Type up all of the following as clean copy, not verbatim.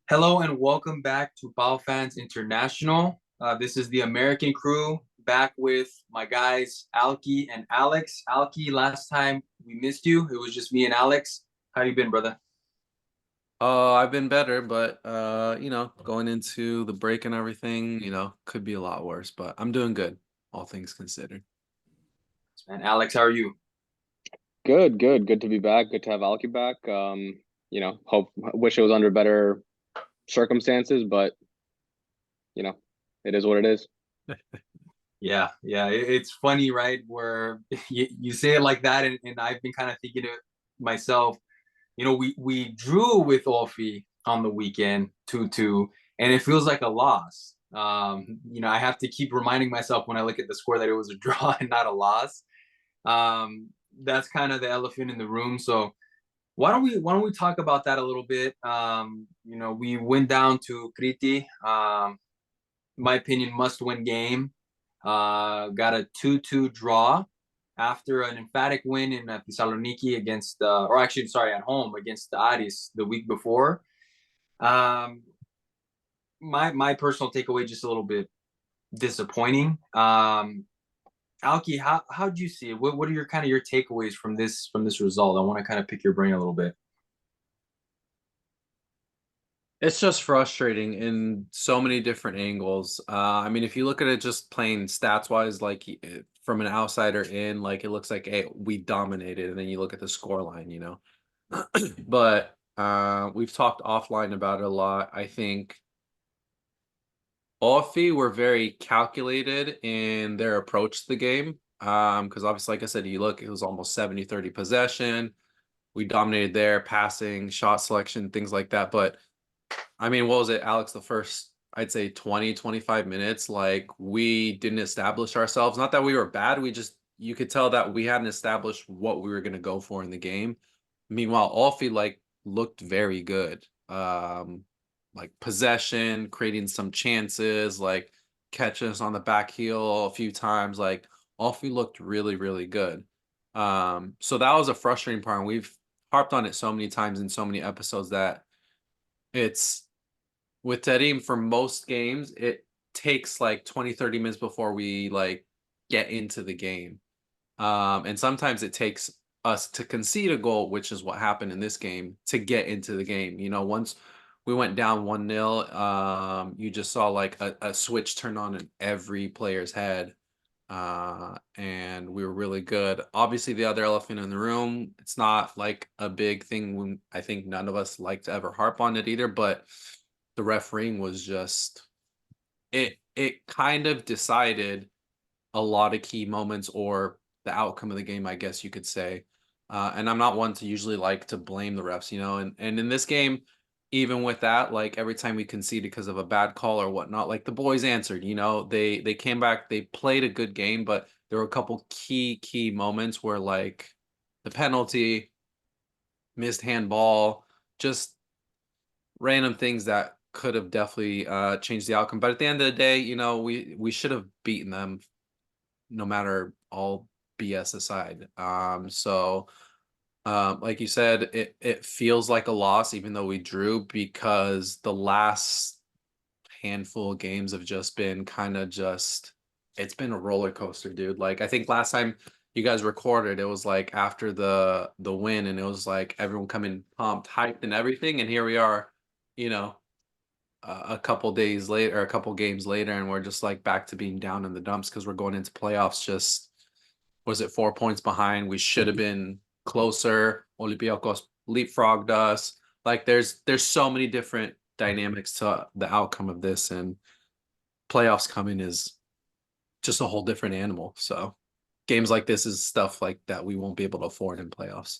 Hello and welcome back to PAO Fans International. This is the American crew back with my guys Alki and Alex. Alki, last time we missed you. It was just me and Alex. How you been, brother? I've been better, but going into the break and everything, could be a lot worse, but I'm doing good, all things considered. And Alex, how are you? Good to be back. Good to have Alki back. Wish it was under better circumstances, but you know, it is what it is. Yeah. It's funny, right? Where you say it like that, and I've been kind of thinking it myself. We drew with OFI on the weekend 2-2, and it feels like a loss. I have to keep reminding myself when I look at the score that it was a draw and not a loss. That's kind of the elephant in the room. So why don't we talk about that a little bit? We went down to Kriti. My opinion, must win game. Got a 2-2 draw after an emphatic win in Thessaloniki against, or actually, sorry, at home against the Aris the week before. Um, my personal takeaway, just a little bit disappointing. Alki, how do you see it? What are your kind of your takeaways from this result? I want to kind of pick your brain a little bit. It's just frustrating in so many different angles. I mean, if you look at it just plain stats wise, like from an outsider in, like it looks like, hey, we dominated, and then you look at the score line. But we've talked offline about it a lot. I think Offie were very calculated in their approach to the game. Because obviously, like I said, you look, it was almost 70-30 possession. We dominated there, passing, shot selection, things like that. But I mean, what was it, Alex? The first, I'd say 20-25 minutes, like we didn't establish ourselves. Not that we were bad, you could tell that we hadn't established what we were going to go for in the game. Meanwhile, Offie like looked very good. Like possession, creating some chances, like catching us on the back heel a few times. Like Offie looked really, really good. So that was a frustrating part. And we've harped on it so many times in so many episodes that it's with Terim for most games, it takes like 20-30 minutes before we like get into the game. And sometimes it takes us to concede a goal, which is what happened in this game, to get into the game. Once we went down 1-0, you just saw like a switch turn on in every player's head. And we were really good. Obviously, the other elephant in the room, it's not like a big thing when I think none of us like to ever harp on it either, but the refereeing was just it kind of decided a lot of key moments or the outcome of the game, I guess you could say. And I'm not one to usually like to blame the refs, and in this game, even with that, like every time we conceded because of a bad call or whatnot, like the boys answered, they came back, they played a good game, but there were a couple key moments where like the penalty, missed handball, just random things that could have definitely changed the outcome. But at the end of the day, we should have beaten them no matter all BS aside. Like you said, it feels like a loss, even though we drew, because the last handful of games have just been kind of just it's been a roller coaster, dude. Like I think last time you guys recorded, it was like after the win, and it was like everyone coming pumped, hyped, and everything, and here we are, you know, a couple days later, or a couple games later, and we're just like back to being down in the dumps because we're going into playoffs. Just was it 4 points behind? We should have been closer. Olympiacos leapfrogged us. Like there's so many different dynamics to the outcome of this, and playoffs coming is just a whole different animal. So games like this is stuff like that we won't be able to afford in playoffs.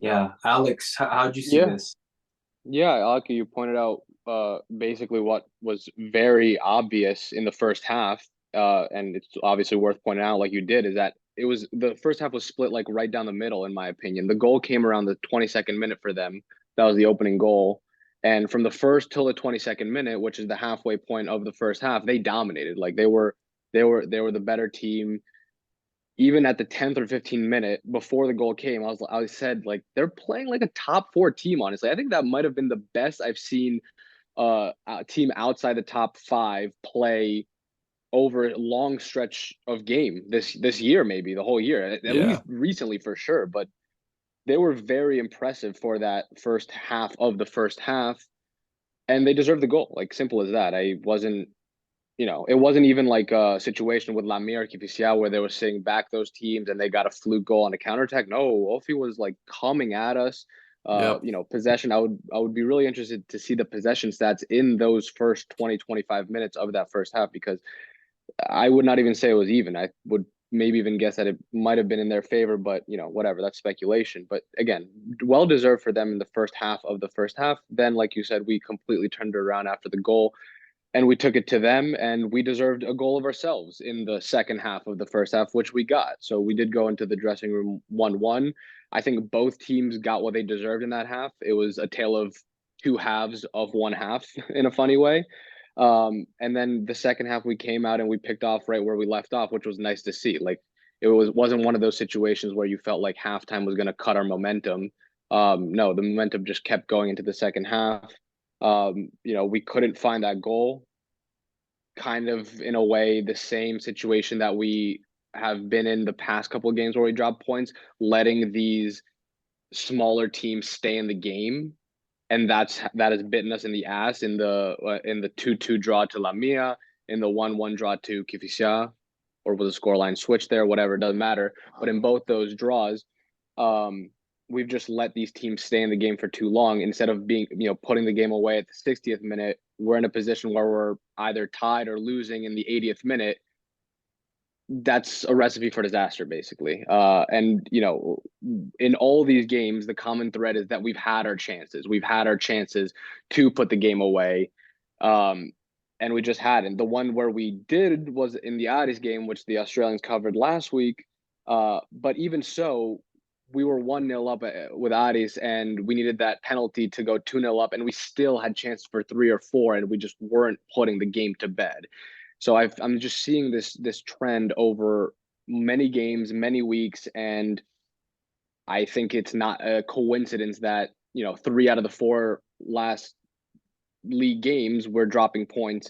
Yeah, Alex, how'd you see Yeah, this? yeah, Alki, you pointed out basically what was very obvious in the first half, and it's obviously worth pointing out, like you did, is that it was the first half was split like right down the middle, in my opinion. The goal came around the 22nd minute for them. That was the opening goal. And from the first till the 22nd minute, which is the halfway point of the first half, they dominated. Like they were the better team. even at the 10th or 15th minute before the goal came, I said, like, they're playing like a top 4 team, honestly. I think that might have been the best I've seen a team outside the top 5 play over a long stretch of game this year, maybe the whole year, at Yeah. least recently for sure. But they were very impressive for that first half of the first half, and they deserved the goal. Like, simple as that. I wasn't, it wasn't even like a situation with Lamia or Kipisiao where they were sitting back those teams and they got a fluke goal on a counterattack. No, OFI was like coming at us. Yep. Possession. I would be really interested to see the possession stats in those first 20-25 minutes of that first half, because I would not even say it was even. I would maybe even guess that it might have been in their favor, but whatever, that's speculation. But again, well deserved for them in the first half of the first half. Then, like you said, we completely turned it around after the goal and we took it to them, and we deserved a goal of ourselves in the second half of the first half, which we got. So we did go into the dressing room 1-1. I think both teams got what they deserved in that half. It was a tale of two halves of one half in a funny way. And then the second half, we came out and we picked off right where we left off, which was nice to see. Like, wasn't one of those situations where you felt like halftime was going to cut our momentum. No, the momentum just kept going into the second half. We couldn't find that goal. Kind of in a way, the same situation that we have been in the past couple of games where we dropped points, letting these smaller teams stay in the game, and that has bitten us in the ass in the 2-2 draw to Lamia, in the 1-1 draw to Kifisia, or was a scoreline switch there, whatever, it doesn't matter. But in both those draws, we've just let these teams stay in the game for too long. Instead of being, putting the game away at the 60th minute, we're in a position where we're either tied or losing in the 80th minute. That's a recipe for disaster, basically. And in all these games, the common thread is that we've had our chances. We've had our chances to put the game away, and we just hadn't. The one where we did was in the Addis game, which the Australians covered last week. But even so, we were 1-0 up with Addis, and we needed that penalty to go 2-0 up, and we still had chances for 3 or 4, and we just weren't putting the game to bed. So I'm just seeing this trend over many games, many weeks, and I think it's not a coincidence that 3 out of the 4 last league games we're dropping points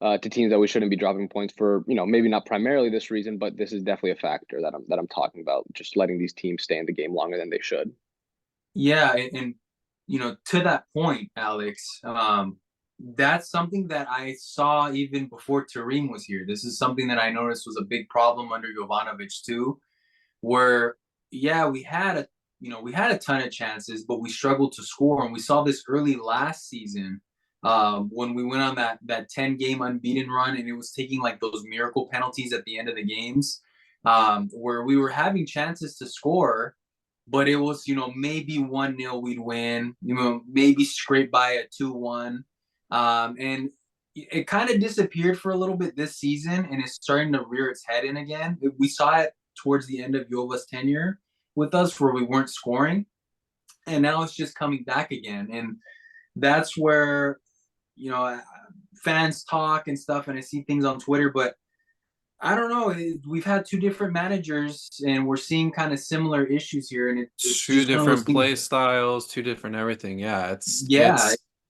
to teams that we shouldn't be dropping points for. Maybe not primarily this reason, but this is definitely a factor that I'm talking about. Just letting these teams stay in the game longer than they should. Yeah, and to that point, Alex, that's something that I saw even before Tareem was here. This is something that I noticed was a big problem under Jovanovic too, where we had a ton of chances, but we struggled to score, and we saw this early last season when we went on that 10-game unbeaten run, and it was taking like those miracle penalties at the end of the games, where we were having chances to score, but it was maybe 1-0 we'd win, maybe scrape by a 2-1, and it kind of disappeared for a little bit this season, and it's starting to rear its head in again. We saw it towards the end of Jova's tenure with us, where we weren't scoring, and now it's just coming back again. And that's where fans talk and stuff, and I see things on Twitter, but I don't know. We've had 2 different managers, and we're seeing kind of similar issues here, and it's 2 just one of those different play things. styles, 2 different everything. Yeah, it's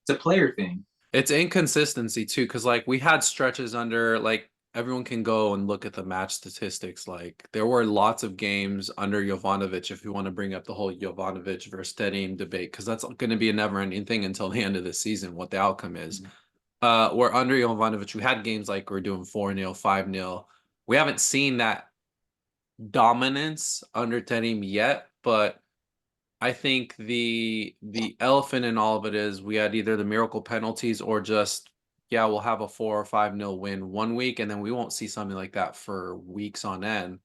a player thing. It's inconsistency too, because like we had stretches under, like, everyone can go and look at the match statistics. Like, there were lots of games under Jovanovic, if you want to bring up the whole Jovanovic versus Terim debate, because that's going to be a never-ending thing until the end of the season, what the outcome is. Where under Jovanovic, we had games like we're doing 4-0, 5-0. We haven't seen that dominance under Terim yet, but I think the elephant in all of it is we had either the miracle penalties or just, we'll have a 4 or 5-0 win one week, and then we won't see something like that for weeks on end.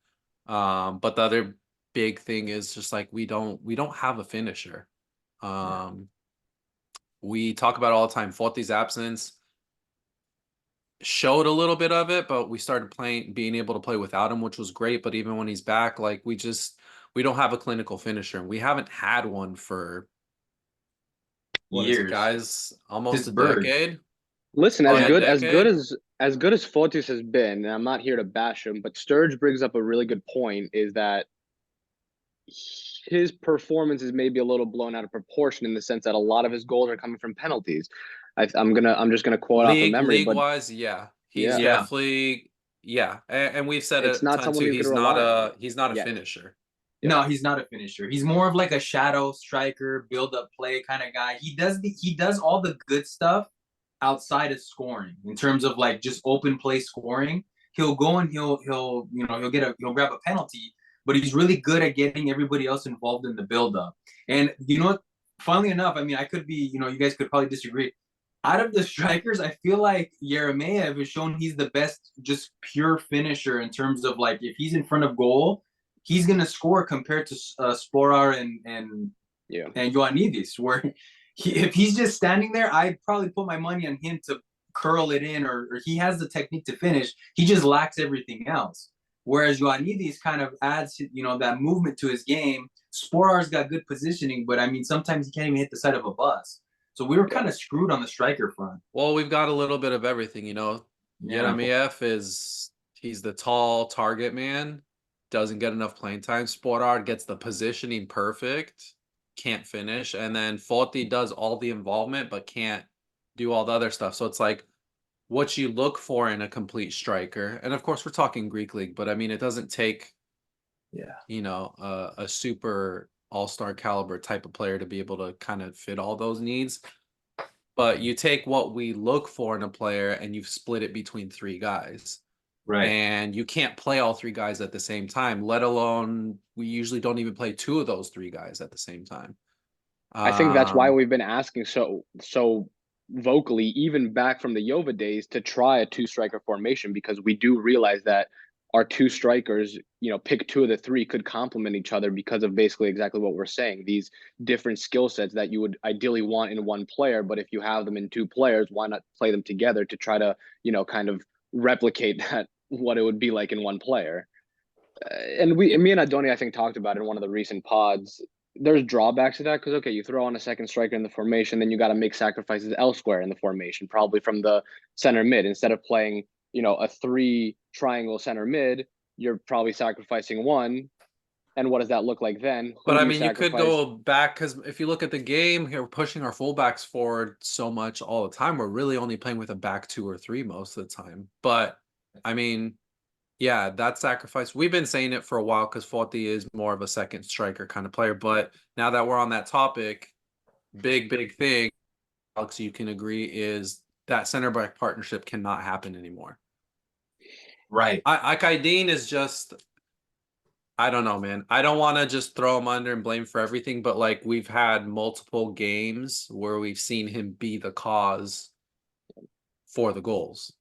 But the other big thing is just like we don't have a finisher. We talk about it all the time. Forti's absence showed a little bit of it, but we started being able to play without him, which was great. But even when he's back, like we don't have a clinical finisher, and we haven't had one for Years, guys, almost his a bird. decade. Listen, as good as as good as Fortis has been, and I'm not here to bash him, but Sturge brings up a really good point, is that his performance is maybe a little blown out of proportion in the sense that a lot of his goals are coming from penalties. I'm just gonna quote off of memory, League but wise, yeah, he's yeah, Yeah. definitely and we've said it's it a not ton someone too. you could rely on. He's not a Yeah, finisher. No, he's not a finisher. He's more of like a shadow striker, build up play kind of guy. He does all the good stuff outside of scoring in terms of like just open play scoring. He'll go and he'll grab a penalty, but he's really good at getting everybody else involved in the build up. And you know what? Funnily enough, I mean, I could be, you guys could probably disagree. Out of the strikers, I feel like Yeremayev has shown he's the best, just pure finisher in terms of like if he's in front of goal, he's gonna score compared to Sporar and Ioannidis, where if he's just standing there, I'd probably put my money on him to curl it in, or he has the technique to finish. He just lacks everything else. Whereas Ioannidis kind of adds, that movement to his game. Sporar's got good positioning, but I mean, sometimes he can't even hit the side of a bus. So we were kind of screwed on the striker front. Well, we've got a little bit of everything, Yeah. Yeremiev he's the tall target man, doesn't get enough playing time. Sporard gets the positioning perfect, can't finish, and then Forti does all the involvement but can't do all the other stuff. So it's like what you look for in a complete striker. And of course, we're talking Greek league, but I mean, it doesn't take a super all-star caliber type of player to be able to kind of fit all those needs. But you take what we look for in a player and you've split it between three guys. Right. And you can't play all three guys at the same time, let alone we usually don't even play two of those three guys at the same time. I think that's why we've been asking so vocally, even back from the Yova days, to try a two-striker formation, because we do realize that our two strikers, pick two of the three, could complement each other because of basically exactly what we're saying. These different skill sets that you would ideally want in one player, but if you have them in two players, why not play them together to try to, kind of replicate that, what it would be like in one player. And me and Antoni, I think, talked about it in one of the recent pods. There's drawbacks to that because, okay, you throw on a second striker in the formation, then you got to make sacrifices elsewhere in the formation, probably from the center mid. Instead of playing, a three triangle center mid, you're probably sacrificing one. And what does that look like then? But I mean, you could go back, because if you look at the game, we're pushing our fullbacks forward so much all the time. We're really only playing with a back two or three most of the time. But I mean, yeah, that sacrifice. We've been saying it for a while because Forti is more of a second striker kind of player. But now that we're on that topic, big thing, Alex, you can agree, is that center back partnership cannot happen anymore. Right. Akaidin is just, I don't know, man. I don't want to just throw him under and blame for everything, but like we've had multiple games where we've seen him be the cause for the goals.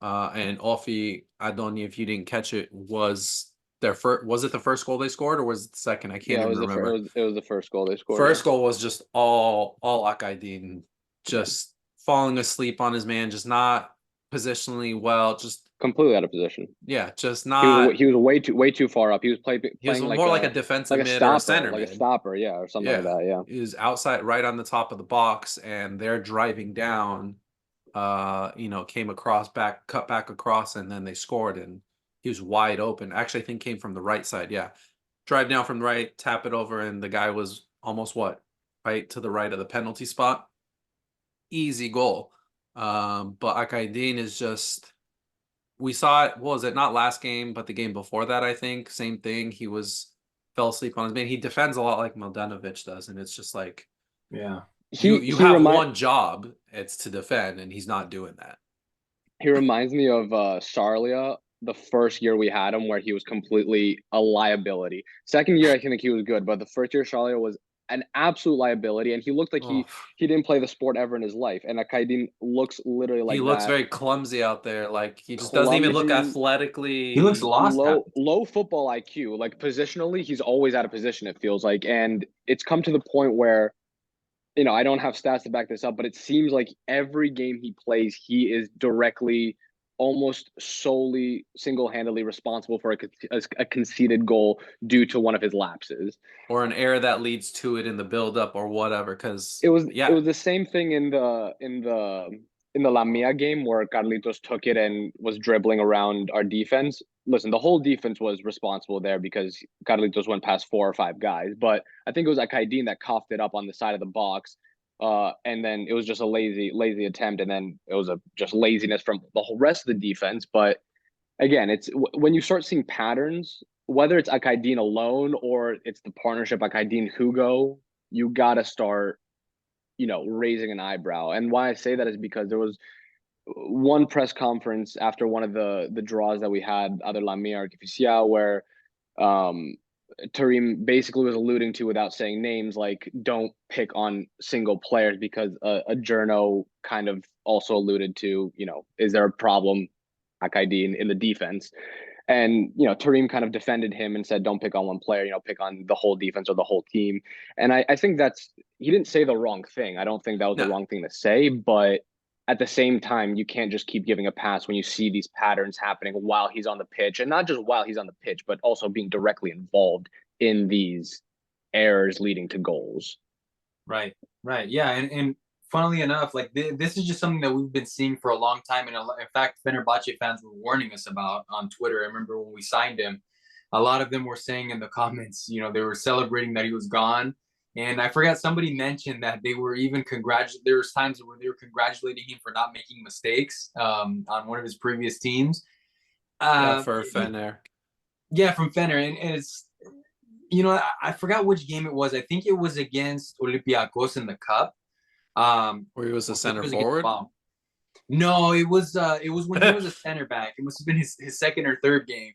And OFI, Antoni, if you didn't catch it, was their first. Was it the first goal they scored, or was it the second? I can't even remember. It was the first goal they scored. First goal was just all Akaidin, just falling asleep on his man, just not positionally well, just completely out of position. Yeah, just not. He was way too far up. He was playing more like a defensive like mid stopper, or a center like mid. a stopper, yeah, or something like that. Yeah, he was outside, right on the top of the box, and they're driving down. Came across, cut back across, and then they scored, and he was wide open. Actually, I think came from the right side. Yeah, drive down from the right, tap it over, and the guy was almost right to the right of the penalty spot. Easy goal. But Akaidin is just. We saw it. What was it? Not last game, but the game before that. I think same thing. He fell asleep on his man. He defends a lot like Mladenovic does, and it's just like, yeah. You have one job, it's to defend, and he's not doing that. He reminds me of Sarlia, the first year we had him, where he was completely a liability. Second year, I think he was good, but the first year, Sarlia was an absolute liability, and he looked like he didn't play the sport ever in his life. And Akaidin looks literally like he looks very clumsy out there. Like he just doesn't even look athletically. He looks lost. Low football IQ. Like positionally, he's always out of position, it feels like, and it's come to the point where, I don't have stats to back this up, but it seems like every game he plays, he is directly, almost solely, single-handedly responsible for a conceded goal due to one of his lapses. Or an error that leads to it in the build-up or whatever, because it was the same thing in the in the Lamia game where Carlitos took it and was dribbling around our defense. Listen, the whole defense was responsible there because Carlitos went past 4 or 5 guys. But I think it was Akaidin that coughed it up on the side of the box. And then it was just a lazy attempt. And then it was just laziness from the whole rest of the defense. But again, it's when you start seeing patterns, whether it's Akaidin alone or it's the partnership Akaidin Hugo, you got to start, raising an eyebrow. And why I say that is because there was one press conference after one of the draws that we had, either Lamia or Artificial, where Tarim basically was alluding to, without saying names, like, don't pick on single players, because a journo kind of also alluded to, is there a problem, Akaidin, in the defense? And, Tarim kind of defended him and said, don't pick on one player, pick on the whole defense or the whole team. And I think he didn't say the wrong thing. I don't think that was the wrong thing to say, but at the same time, you can't just keep giving a pass when you see these patterns happening while he's on the pitch, and not just while he's on the pitch, but also being directly involved in these errors leading to goals. Right. Yeah. And funnily enough, like this is just something that we've been seeing for a long time. And in fact, Fenerbahce fans were warning us about on Twitter. I remember when we signed him, a lot of them were saying in the comments, they were celebrating that he was gone. And I forgot, somebody mentioned that they were even there was times where they were congratulating him for not making mistakes on one of his previous teams. For Fener. Yeah, from Fener. And it's, I forgot which game it was. I think it was against Olympiacos in the cup. Where he was a center forward? No, it was when he was a center back. It must have been his second or third game.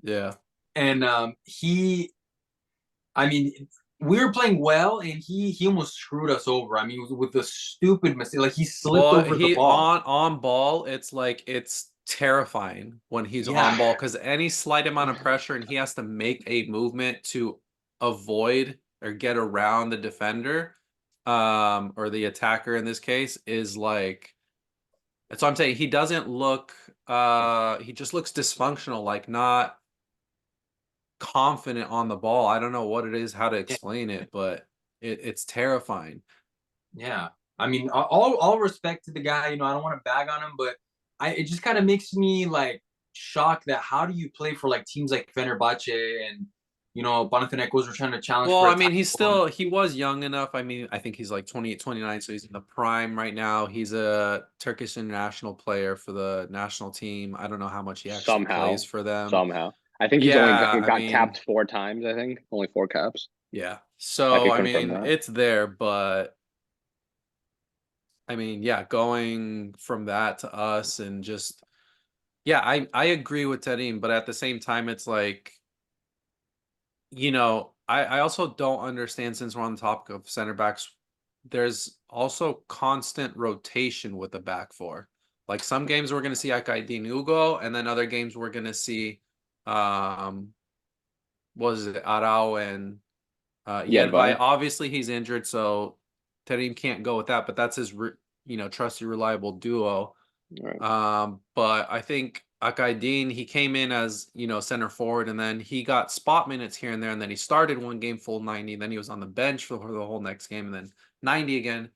Yeah. And we were playing well, and he almost screwed us over. I mean, with the stupid mistake, like he slipped over the ball. On ball, it's terrifying when he's on ball, because any slight amount of pressure and he has to make a movement to avoid or get around the defender, or the attacker in this case, is like, that's what I'm saying. He doesn't look he just looks dysfunctional, like not confident on the ball. I don't know what it is, how to explain it, but it's terrifying. Yeah. I mean, all respect to the guy, I don't want to bag on him, but it just kind of makes me like shocked that how do you play for like teams like Fenerbahce and Panathinaikos were trying to challenge. Well, I mean, he was young enough. I mean, I think he's like 28, 29, so he's in the prime right now. He's a Turkish international player for the national team. I don't know how much he actually plays for them. Somehow. I think he's only got capped 4 times, I think. Only 4 caps. Yeah. So, I mean, it's there, but I mean, yeah, going from that to us and just, I agree with Terim, but at the same time, it's like, I also don't understand, since we're on the topic of center backs, there's also constant rotation with the back four. Like some games we're going to see Akaidin Hugo, and then other games we're going to see was it Arau and Jedvaj. Obviously he's injured, so Terim can't go with that, but that's his trusty, reliable duo. Right. But I think Akaidin, he came in as center forward, and then he got spot minutes here and there, and then he started one game full 90, then he was on the bench for the whole next game, and then 90 again.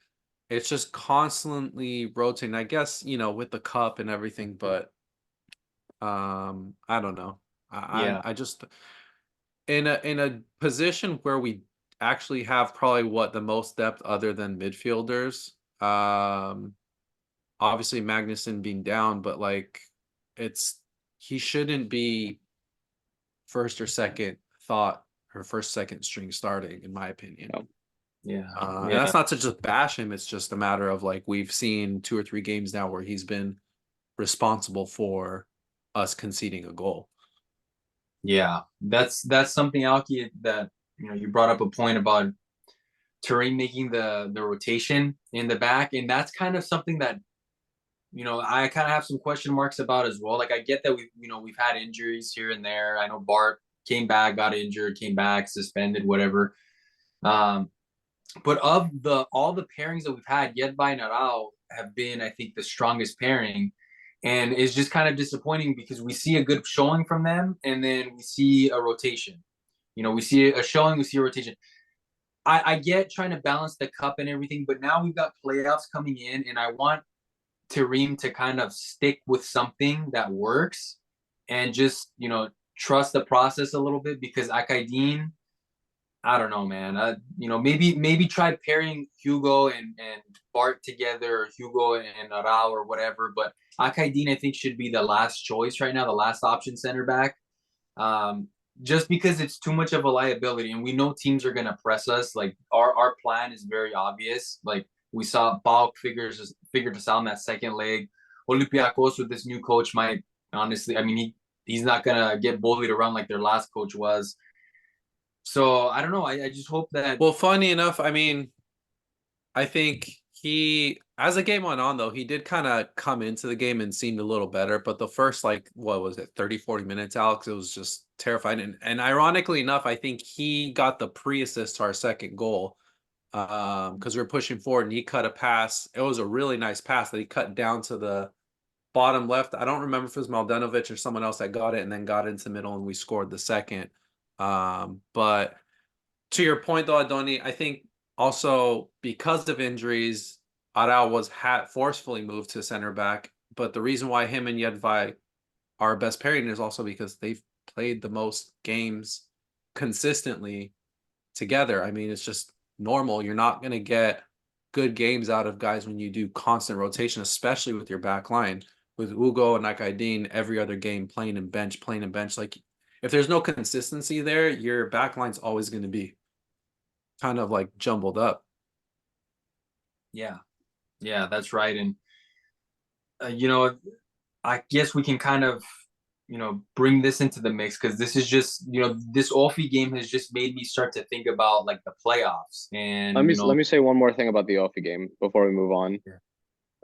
It's just constantly rotating, I guess, with the cup and everything, but I don't know. I just, in a position where we actually have probably the most depth other than midfielders, obviously Magnuson being down, but like he shouldn't be first or second string starting, in my opinion. And that's not to just bash him. It's just a matter of like, we've seen 2 or 3 games now where he's been responsible for us conceding a goal. Yeah, that's something, Alki, that you brought up a point about Tarim making the rotation in the back, and that's kind of something that I kind of have some question marks about as well. Like, I get that we've had injuries here and there. I know Bart came back, got injured, came back, suspended, whatever. But of all the pairings that we've had, Jedvaj and Arau have been, I think, the strongest pairing. And it's just kind of disappointing because we see a good showing from them, and then we see a rotation. We see a showing, we see a rotation. I get trying to balance the cup and everything, but now we've got playoffs coming in, and I want Tareem to kind of stick with something that works and just, trust the process a little bit, because Akaidin, I don't know, man. Maybe try pairing Hugo and Bart together, or Hugo and Arau or whatever. But Akaidin, I think, should be the last choice right now, the last option center back. Just because it's too much of a liability, and we know teams are gonna press us. Like our plan is very obvious. Like we saw PAO figured us out in that second leg. Olympiacos with this new coach might honestly, I mean, he's not gonna get bullied around like their last coach was. So I don't know. I just hope that. Well, funny enough, I mean, I think he, as the game went on, though, he did kind of come into the game and seemed a little better. But the first, like, what was it, 30, 40 minutes, Alex, it was just terrifying. And ironically enough, I think he got the pre-assist to our second goal, because we were pushing forward, and he cut a pass. It was a really nice pass that he cut down to the bottom left. I don't remember if it was Maldenovic or someone else that got it and then got into the middle, and we scored the second. But to your point, though, Adoni, I think also because of injuries, Arau was forcefully moved to center back. But the reason why him and Yedvai are best pairing is also because they've played the most games consistently together. I mean, it's just normal. You're not going to get good games out of guys when you do constant rotation, especially with your back line. With Hugo and Akaidin, every other game playing and bench. Like, if there's no consistency there, your back line's always going to be kind of like jumbled up. Yeah, that's right. And I guess we can kind of bring this into the mix, because this is just this OFI game has just made me start to think about like the playoffs. And let me say one more thing about the OFI game before we move on. Yeah.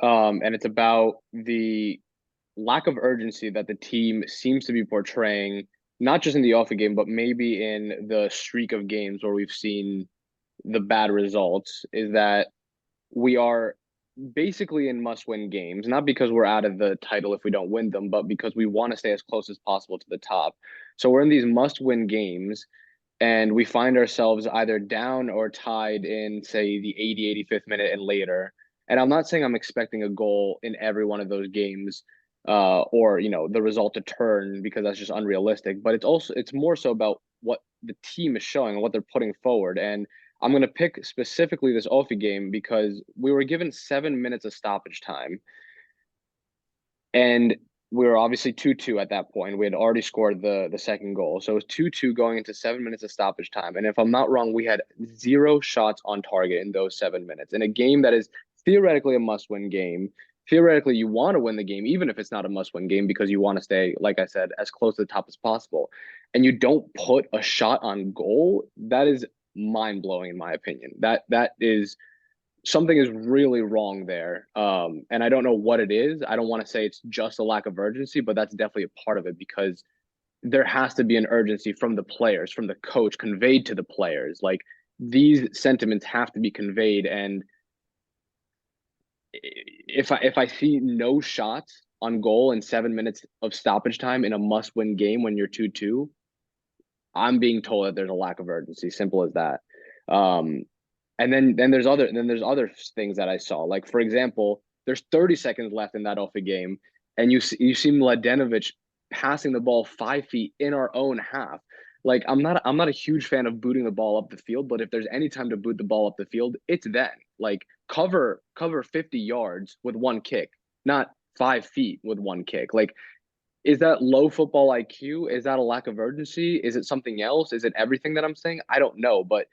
And it's about the lack of urgency that the team seems to be portraying, not just in the OFI game, but maybe in the streak of games where we've seen the bad results, is that we are basically in must-win games, not because we're out of the title if we don't win them, but because we want to stay as close as possible to the top. So we're in these must-win games, and we find ourselves either down or tied in, say, the 80, 85th minute and later. And I'm not saying I'm expecting a goal in every one of those games, or the result to turn, because that's just unrealistic. But it's more so about what the team is showing and what they're putting forward. And I'm going to pick specifically this OFI game because we were given 7 minutes of stoppage time, and we were obviously 2-2 at that point. We had already scored the second goal. So it was 2-2 going into 7 minutes of stoppage time. And if I'm not wrong, we had 0 shots on target in those 7 minutes. In a game that is theoretically a must-win game, theoretically you want to win the game, even if it's not a must-win game, because you want to stay, like I said, as close to the top as possible. And you don't put a shot on goal, that is mind-blowing in my opinion. That is something is really wrong there. And I don't know what it is. I don't want to say it's just a lack of urgency, but that's definitely a part of it, because there has to be an urgency from the players, from the coach, conveyed to the players. Like, these sentiments have to be conveyed. And if I see no shots on goal in 7 minutes of stoppage time in a must-win game when you're 2-2, I'm being told that there's a lack of urgency. Simple as that. And then there's other things that I saw. Like, for example, there's 30 seconds left in that OFI game, and you see Mladenovic passing the ball 5 feet in our own half. Like, I'm not a huge fan of booting the ball up the field, but if there's any time to boot the ball up the field, it's then. Like, cover 50 yards with one kick, not 5 feet with one kick. Like, is that low football IQ? Is that a lack of urgency? Is it something else? Is it everything that I'm saying? I don't know, but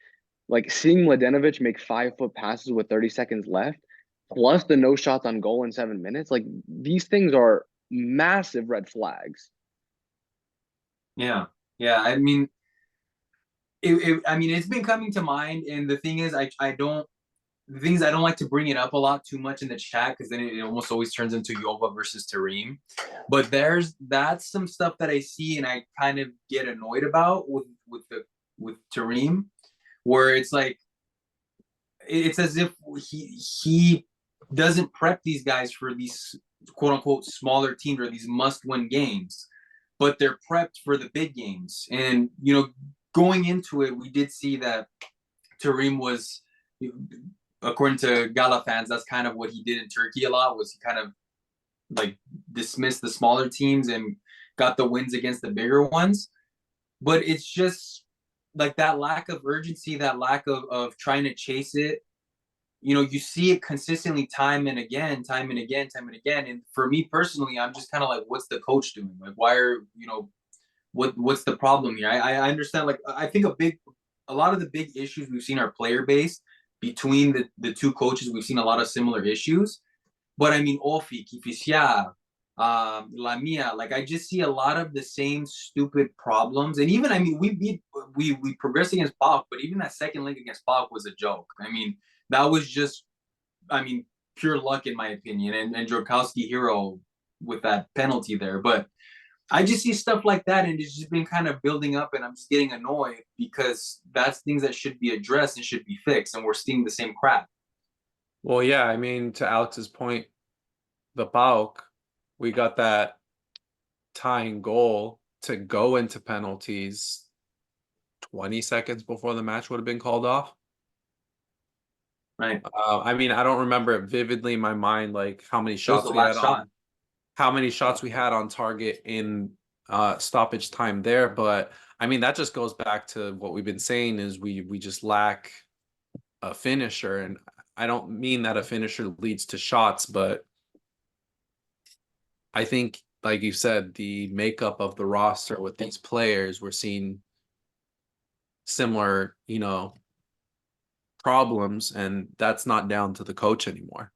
like, seeing Mladenovic make 5-foot passes with 30 seconds left, plus the no shots on goal in 7 minutes, like, these things are massive red flags. Yeah. I mean, it's been coming to mind, and the thing is, the things I don't like to bring it up a lot too much in the chat, because then it almost always turns into Yova versus Tareem. But that's some stuff that I see and I kind of get annoyed about with Tareem, where it's like, it's as if he doesn't prep these guys for these quote unquote smaller teams or these must-win games, but they're prepped for the big games. And going into it, we did see that Tareem was, according to Gala fans, that's kind of what he did in Turkey a lot, was he kind of like dismissed the smaller teams and got the wins against the bigger ones. But it's just like that lack of urgency, that lack of trying to chase it. You know, you see it consistently time and again, time and again, time and again. And for me personally, I'm just kind of like, what's the coach doing? Like, why are, you know, what's the problem here? I understand, like, I think a lot of the big issues we've seen are player based between the two coaches. We've seen a lot of similar issues. But I mean, OFI, Kifisia, La Mia, like I just see a lot of the same stupid problems. And even, I mean, we progressed against PAOK, but even that second leg against PAOK was a joke. I mean, that was just, I mean, pure luck in my opinion. And Jorkowski hero with that penalty there. But I just see stuff like that, and it's just been kind of building up, and I'm just getting annoyed because that's things that should be addressed and should be fixed, and we're seeing the same crap. Well, yeah, I mean, to Alex's point, the PAOK, we got that tying goal to go into penalties 20 seconds before the match would have been called off. Right. I mean, I don't remember it vividly in my mind, like how many shots we had on, how many shots we had on target in stoppage time there. But I mean, that just goes back to what we've been saying is we just lack a finisher. And I don't mean that a finisher leads to shots, but I think, like you said, the makeup of the roster with these players, we're seeing similar, you know, problems, and that's not down to the coach anymore.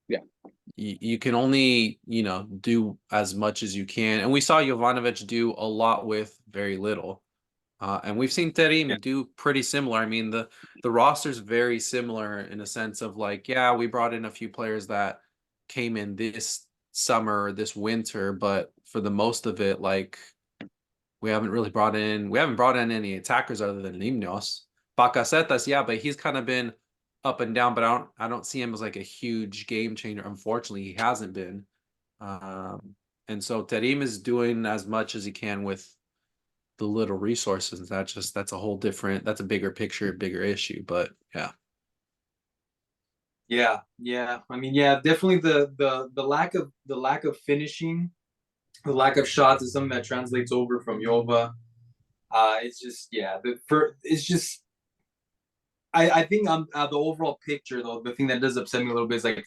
Yeah. You can only, you know, do as much as you can. And we saw Jovanovic do a lot with very little. And we've seen Terim do pretty similar. I mean, the roster's very similar in a sense of like, yeah, we brought in a few players that came in this summer, this winter, but for the most of it, like we haven't brought in any attackers other than Limnos. Bacacetas, yeah, but he's kind of been up and down, but I don't see him as like a huge game changer. Unfortunately, he hasn't been. And so Terim is doing as much as he can with the little resources. That's a whole different, that's a bigger picture, bigger issue. But yeah. Yeah. I mean, yeah, definitely the lack of finishing, the lack of shots is something that translates over from Jova. It's just, yeah, it's just, I think the overall picture though, the thing that does upset me a little bit is like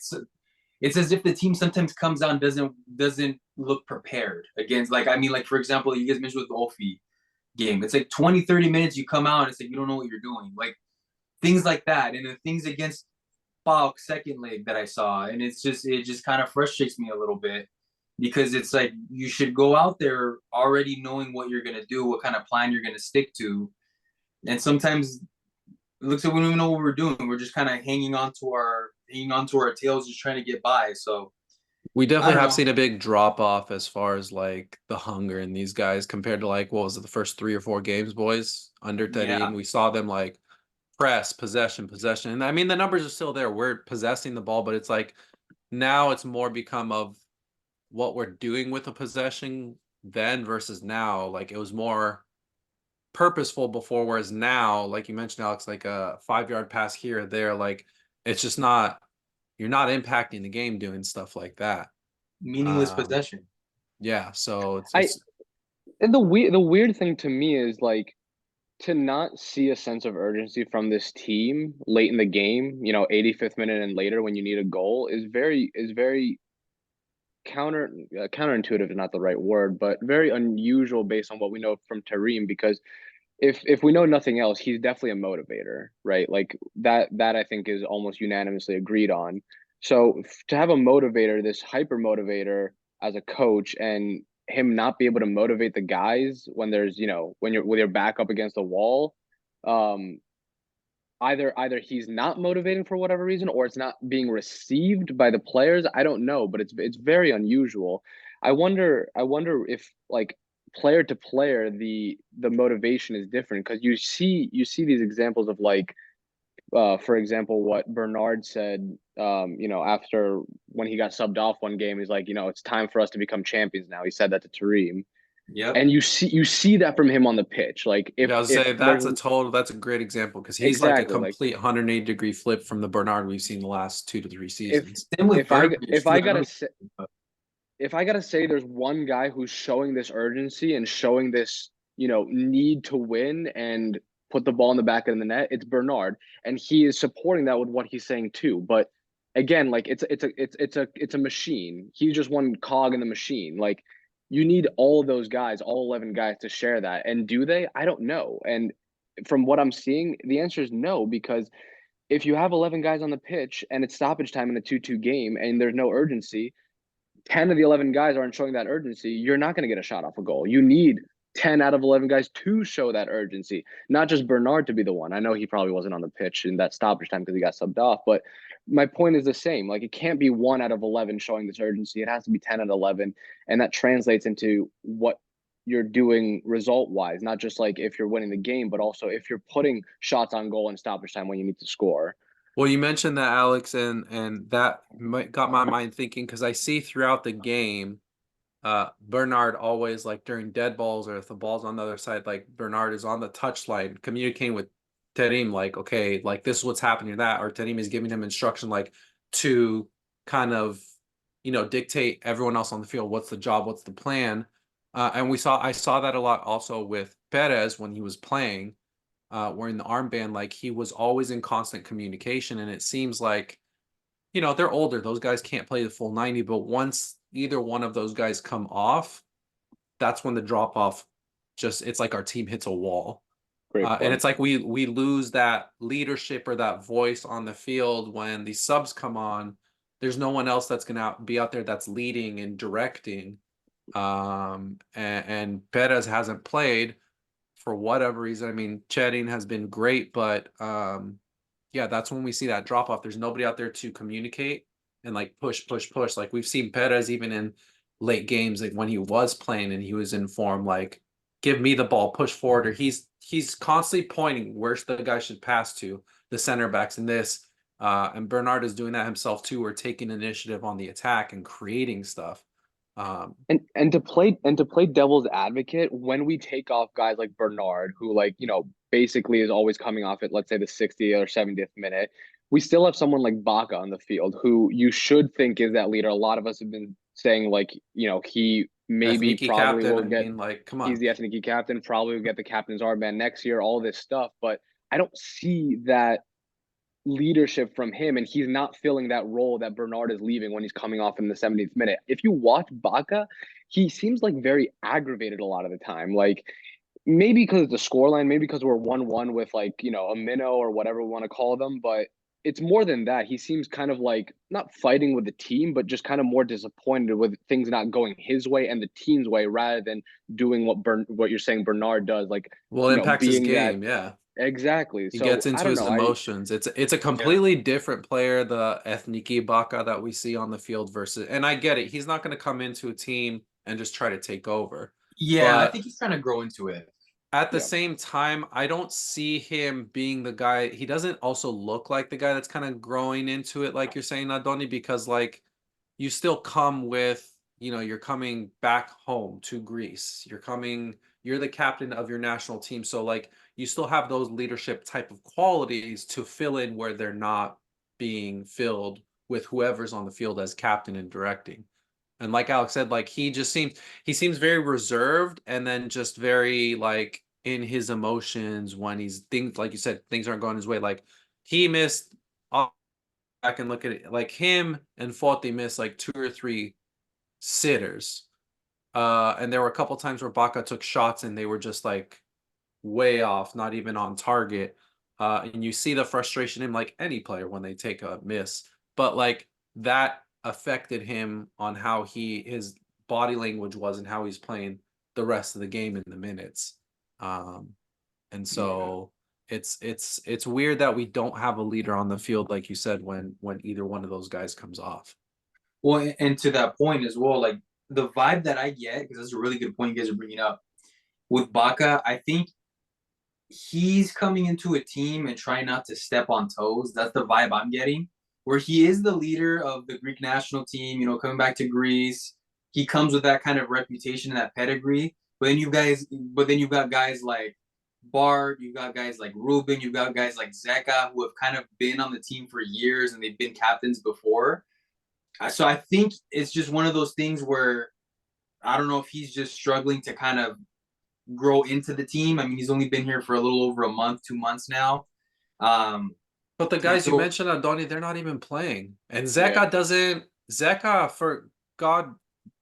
it's as if the team sometimes comes out and doesn't look prepared against, like, I mean, like for example, you guys mentioned with the OFI game, it's like 20-30 minutes you come out and it's like you don't know what you're doing, like things like that. And the things against PAOK second leg that I saw, and it just kind of frustrates me a little bit because it's like you should go out there already knowing what you're gonna do, what kind of plan you're gonna stick to. And sometimes it looks like we don't even know what we're doing. We're just kind of hanging on to our tails, just trying to get by. So we I definitely don't have know. seen a big drop off as far as like the hunger in these guys compared to like what was it, the first 3 or 4 games, boys, under Yeah, Terim. We saw them like press, possession. And I mean the numbers are still there. We're possessing the ball, but it's like now it's more become of what we're doing with the possession then versus now. Like it was more purposeful before, whereas now, like you mentioned, Alex, like a 5-yard pass here or there, like it's just not, you're not impacting the game doing stuff like that. meaningless Um, possession. yeah, so I and the weird thing to me is like to not see a sense of urgency from this team late in the game, 85th minute and later when you need a goal is very counterintuitive is not the right word, but very unusual based on what we know from Tareem. Because if we know nothing else, he's definitely a motivator, right? Like that I think is almost unanimously agreed on. So to have a motivator, this hyper motivator as a coach, and him not be able to motivate the guys when there's when you're with your back up against the wall, um, either he's not motivating for whatever reason, or it's not being received by the players. I don't know, but it's very unusual. I wonder if like player to player the motivation is different, because you see these examples of like for example what Bernard said after when he got subbed off one game. He's like, it's time for us to become champions now. He said that to Tareem. Yep. And you see that from him on the pitch. Like yeah, I was if say there's that's a great example because he's like a exactly like complete 180-degree flip from the Bernard we've seen the last 2 to 3 if seasons. Same with if I Burbage if too. I I don't gotta know. say if I gotta say there's one guy who's showing this urgency and showing this, need to win and put the ball in the back of the net, it's Bernard. And he is supporting that with what he's saying too. But again, like it's a machine. He's just one cog in the machine. Like you need all those guys, all 11 guys to share that. And do they? I don't know. And from what I'm seeing, the answer is no, because if you have 11 guys on the pitch and it's stoppage time in a 2-2 game and there's no urgency, 10 of the 11 guys aren't showing that urgency, you're not going to get a shot off a goal. You need 10 out of 11 guys to show that urgency, not just Bernard to be the one. I know he probably wasn't on the pitch in that stoppage time because he got subbed off, but my point is the same. Like, it can't be 1 out of 11 showing this urgency. It has to be 10 out of 11. And that translates into what you're doing result wise, not just like if you're winning the game, but also if you're putting shots on goal in stoppage time when you need to score. Well, you mentioned that, Alex, and that got my mind thinking, because I see throughout the game, Bernard always, like during dead balls or if the ball's on the other side, like Bernard is on the touchline communicating with Terim, like, okay, like this is what's happening to that, or Terim is giving him instruction, like to kind of, dictate everyone else on the field. What's the job? What's the plan? And I saw that a lot also with Perez when he was playing, wearing the armband. Like he was always in constant communication, and it seems like, they're older. Those guys can't play the full 90, but once either one of those guys come off, that's when the drop off it's like our team hits a wall. And it's like we lose that leadership or that voice on the field when the subs come on. There's no one else that's going to be out there that's leading and directing. And Perez hasn't played for whatever reason. I mean, Chedding has been great, but yeah, that's when we see that drop off. There's nobody out there to communicate and like push. Like we've seen Perez even in late games, like when he was playing and he was in form, like give me the ball, push forward, or he's constantly pointing where's the guy should pass to, the center backs and this. And Bernard is doing that himself too. We're taking initiative on the attack and creating stuff. And to play devil's advocate, when we take off guys like Bernard, who basically is always coming off at, let's say, the 60th or 70th minute, we still have someone like Baca on the field who you should think is that leader. A lot of us have been saying he maybe Ethniki probably captain, will get. I mean, like, come on. He's the Ethniki captain, probably will get the captain's armband next year, all this stuff, but I don't see that leadership from him, and he's not filling that role that Bernard is leaving when he's coming off in the 70th minute. If you watch Baca, he seems like very aggravated a lot of the time. Like maybe because it's a scoreline, maybe because we're 1-1 with a minnow or whatever we want to call them, but it's more than that. He seems kind of like not fighting with the team, but just kind of more disappointed with things not going his way and the team's way, rather than doing what you're saying Bernard does. Like, Impacts his being game, that, yeah. exactly. He So gets I into don't his know. emotions. It's a completely different player, the Ethniki Baca that we see on the field versus, and I get it. He's not going to come into a team and just try to take over. Yeah, I But think he's trying to grow into it. at the Yeah. same time, I don't see him being the guy. He doesn't also look like the guy that's kind of growing into it, like you're saying, Adoni, because like you still come with, you're coming back home to Greece. You're the captain of your national team. So like you still have those leadership type of qualities to fill in where they're not being filled with whoever's on the field as captain and directing. And like Alex said, like he seems very reserved, and then just very like in his emotions when things, like you said, things aren't going his way. Like he missed, back and look at it, like him and Forte missed like 2 or 3 sitters. And there were a couple times where Baca took shots and they were just like way off, not even on target. And you see the frustration in like any player when they take a miss, but like that affected him on how his body language was and how he's playing the rest of the game in the minutes. And so it's weird that we don't have a leader on the field, like you said, when either one of those guys comes off. Well, and to that point as well, like the vibe that I get, because that's a really good point you guys are bringing up with Baca, I think he's coming into a team and trying not to step on toes. That's the vibe I'm getting, where he is the leader of the Greek national team, coming back to Greece. He comes with that kind of reputation and that pedigree. But then you've got guys like Bart, you've got guys like Ruben, you've got guys like Zeka who have kind of been on the team for years and they've been captains before. So I think it's just one of those things where I don't know if he's just struggling to kind of grow into the team. I mean, he's only been here for a little over a month, 2 months now. Um, But the and guys you so mentioned, Andoni, they're not even playing. And Yeah. Zeka, for God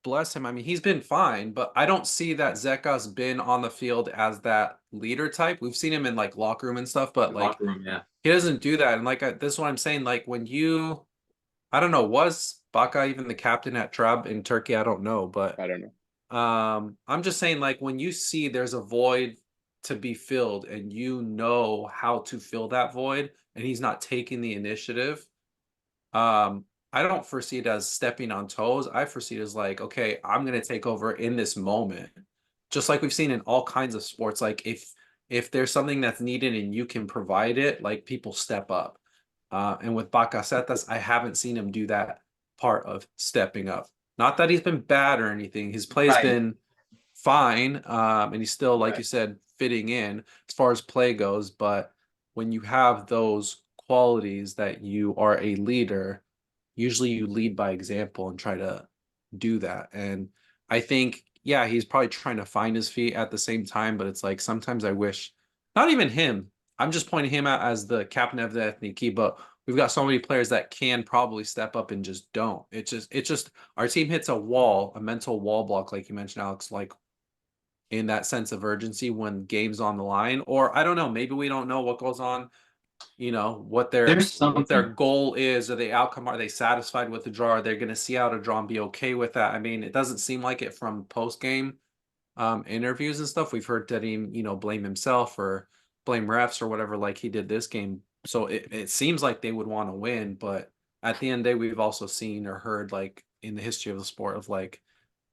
bless him, I mean, he's been fine, but I don't see that Zeka's been on the field as that leader type. We've seen him in like locker room and stuff, but like locker room, yeah. he doesn't do that. And like this is what I'm saying. Like when you, I don't know, was Baka even the captain at Trab in Turkey? I don't know, but I don't know. I'm just saying, like, when you see there's a void to be filled and you know how to fill that void, and he's not taking the initiative, I don't foresee it as stepping on toes. I foresee it as like, okay, I'm gonna take over in this moment. Just like we've seen in all kinds of sports. Like if there's something that's needed and you can provide it, like people step up. And with Bakasetas, I haven't seen him do that part of stepping up. Not that he's been bad or anything. His play's Right. been fine. And he's still, like Right. you said, fitting in as far as play goes. But when you have those qualities that you are a leader, usually you lead by example and try to do that. And I think, yeah, he's probably trying to find his feet at the same time, but it's like sometimes I wish, not even him, I'm just pointing him out as the captain of the Ethniki, but we've got so many players that can probably step up and just don't. It's just our team hits a wall, a mental wall block, like you mentioned, Alex, like in that sense of urgency when game's on the line. Or I don't know, maybe we don't know what goes on, what their There's what their something. goal is, or the outcome. Are they satisfied with the draw? Are they going to see out a draw and be okay with that? I mean, it doesn't seem like it from post game interviews and stuff. We've heard that he blame himself or blame refs or whatever, like he did this game. So it seems like they would want to win, but at the end of the day, we've also seen or heard, like in the history of the sport, of like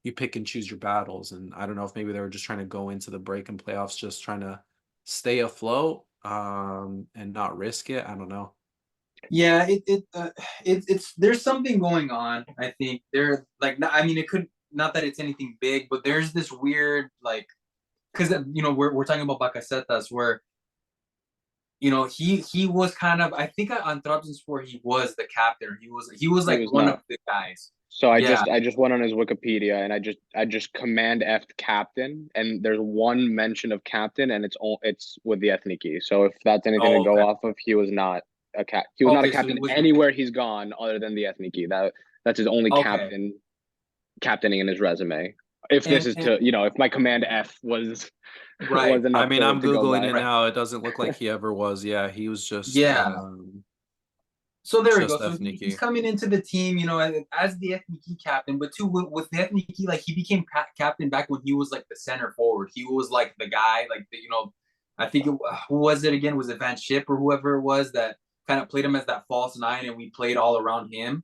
you pick and choose your battles. And I don't know if maybe they were just trying to go into the break and playoffs just trying to stay afloat and not risk it. I don't know. Yeah, it's there's something going on. I think there like I mean it could not that it's anything big, but there's this weird like because we're talking about Bacacetas where he was kind of I think on Trabzonspor he was the captain. He was He like was one of not. the guys. So I Yeah. just I just went on his Wikipedia and I just command F captain, and there's one mention of captain, and it's with the Ethniki. So if that's anything to Oh, go okay. off of, he was not he was not a Okay, so he captain was anywhere he's gone other than the Ethniki. That's his only okay. captaining in his resume. If this And is to, if my command F was right. was I enough mean, to I'm go Googling by. it now. It doesn't look like he ever was. Yeah, he was Yeah. So there we go. just So he's Ethniki. coming into the team, as the Ethniki captain, but too with the Ethniki, like he became captain back when he was like the center forward. He was like the guy, like I think who was it again? Was it Van Schip or whoever it was that kind of played him as that false nine, and we played all around him.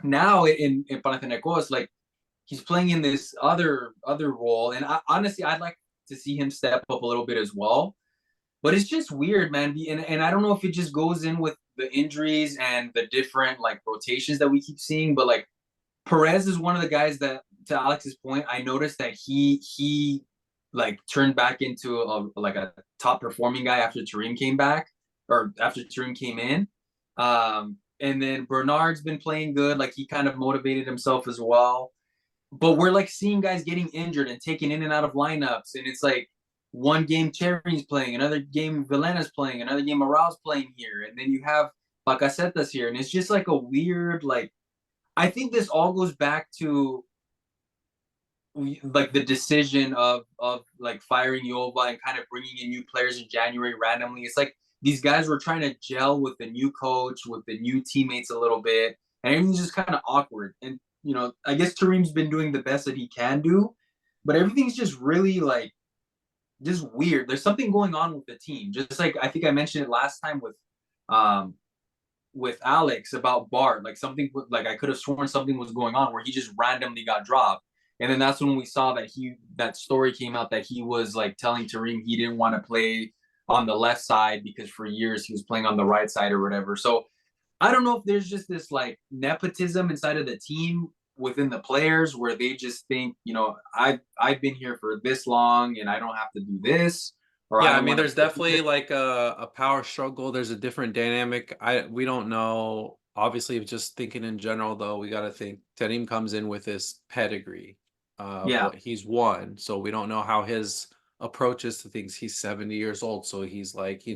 Now in Panathinaikos, like he's playing in this other role, and honestly, I'd like to see him step up a little bit as well. But it's just weird, man. And I don't know if it just goes in with the injuries and the different like rotations that we keep seeing. But like Perez is one of the guys that, to Alex's point, I noticed that he like turned back into a top performing guy after Tareem came back or after Tareem came in. And then Bernard's been playing good. Like he kind of motivated himself as well. But we're like seeing guys getting injured and taken in and out of lineups, and it's like one game Cherry's playing, another game Villena's playing, another game Morale's playing here, and then you have Bacacetas here, and it's just like a weird like. I think this all goes back to like the decision of like firing Yova and kind of bringing in new players in January randomly. It's like these guys were trying to gel with the new coach, with the new teammates a little bit, and everything's just kind of awkward. And I guess Tareem's been doing the best that he can do, but everything's just really like just weird. There's something going on with the team. Just like I think I mentioned it last time um with Alex about Bart, like something like I could have sworn something was going on where he just randomly got dropped. And then that's when we saw that story came out that he was like telling Tareem he didn't want to play on the left side because for years he was playing on the right side or whatever. So I don't know if there's just this like nepotism inside of the team within the players where they just think, I've been here for this long and I don't have to do this, or I Yeah, I don't mean, want to there's play here. definitely like a power struggle. There's a different dynamic. We don't know obviously, just thinking in general, though, we got to think Terim comes in with this pedigree of Yeah. what he's won. So we don't know how his approach is to things. He's 70 years old. So he's like,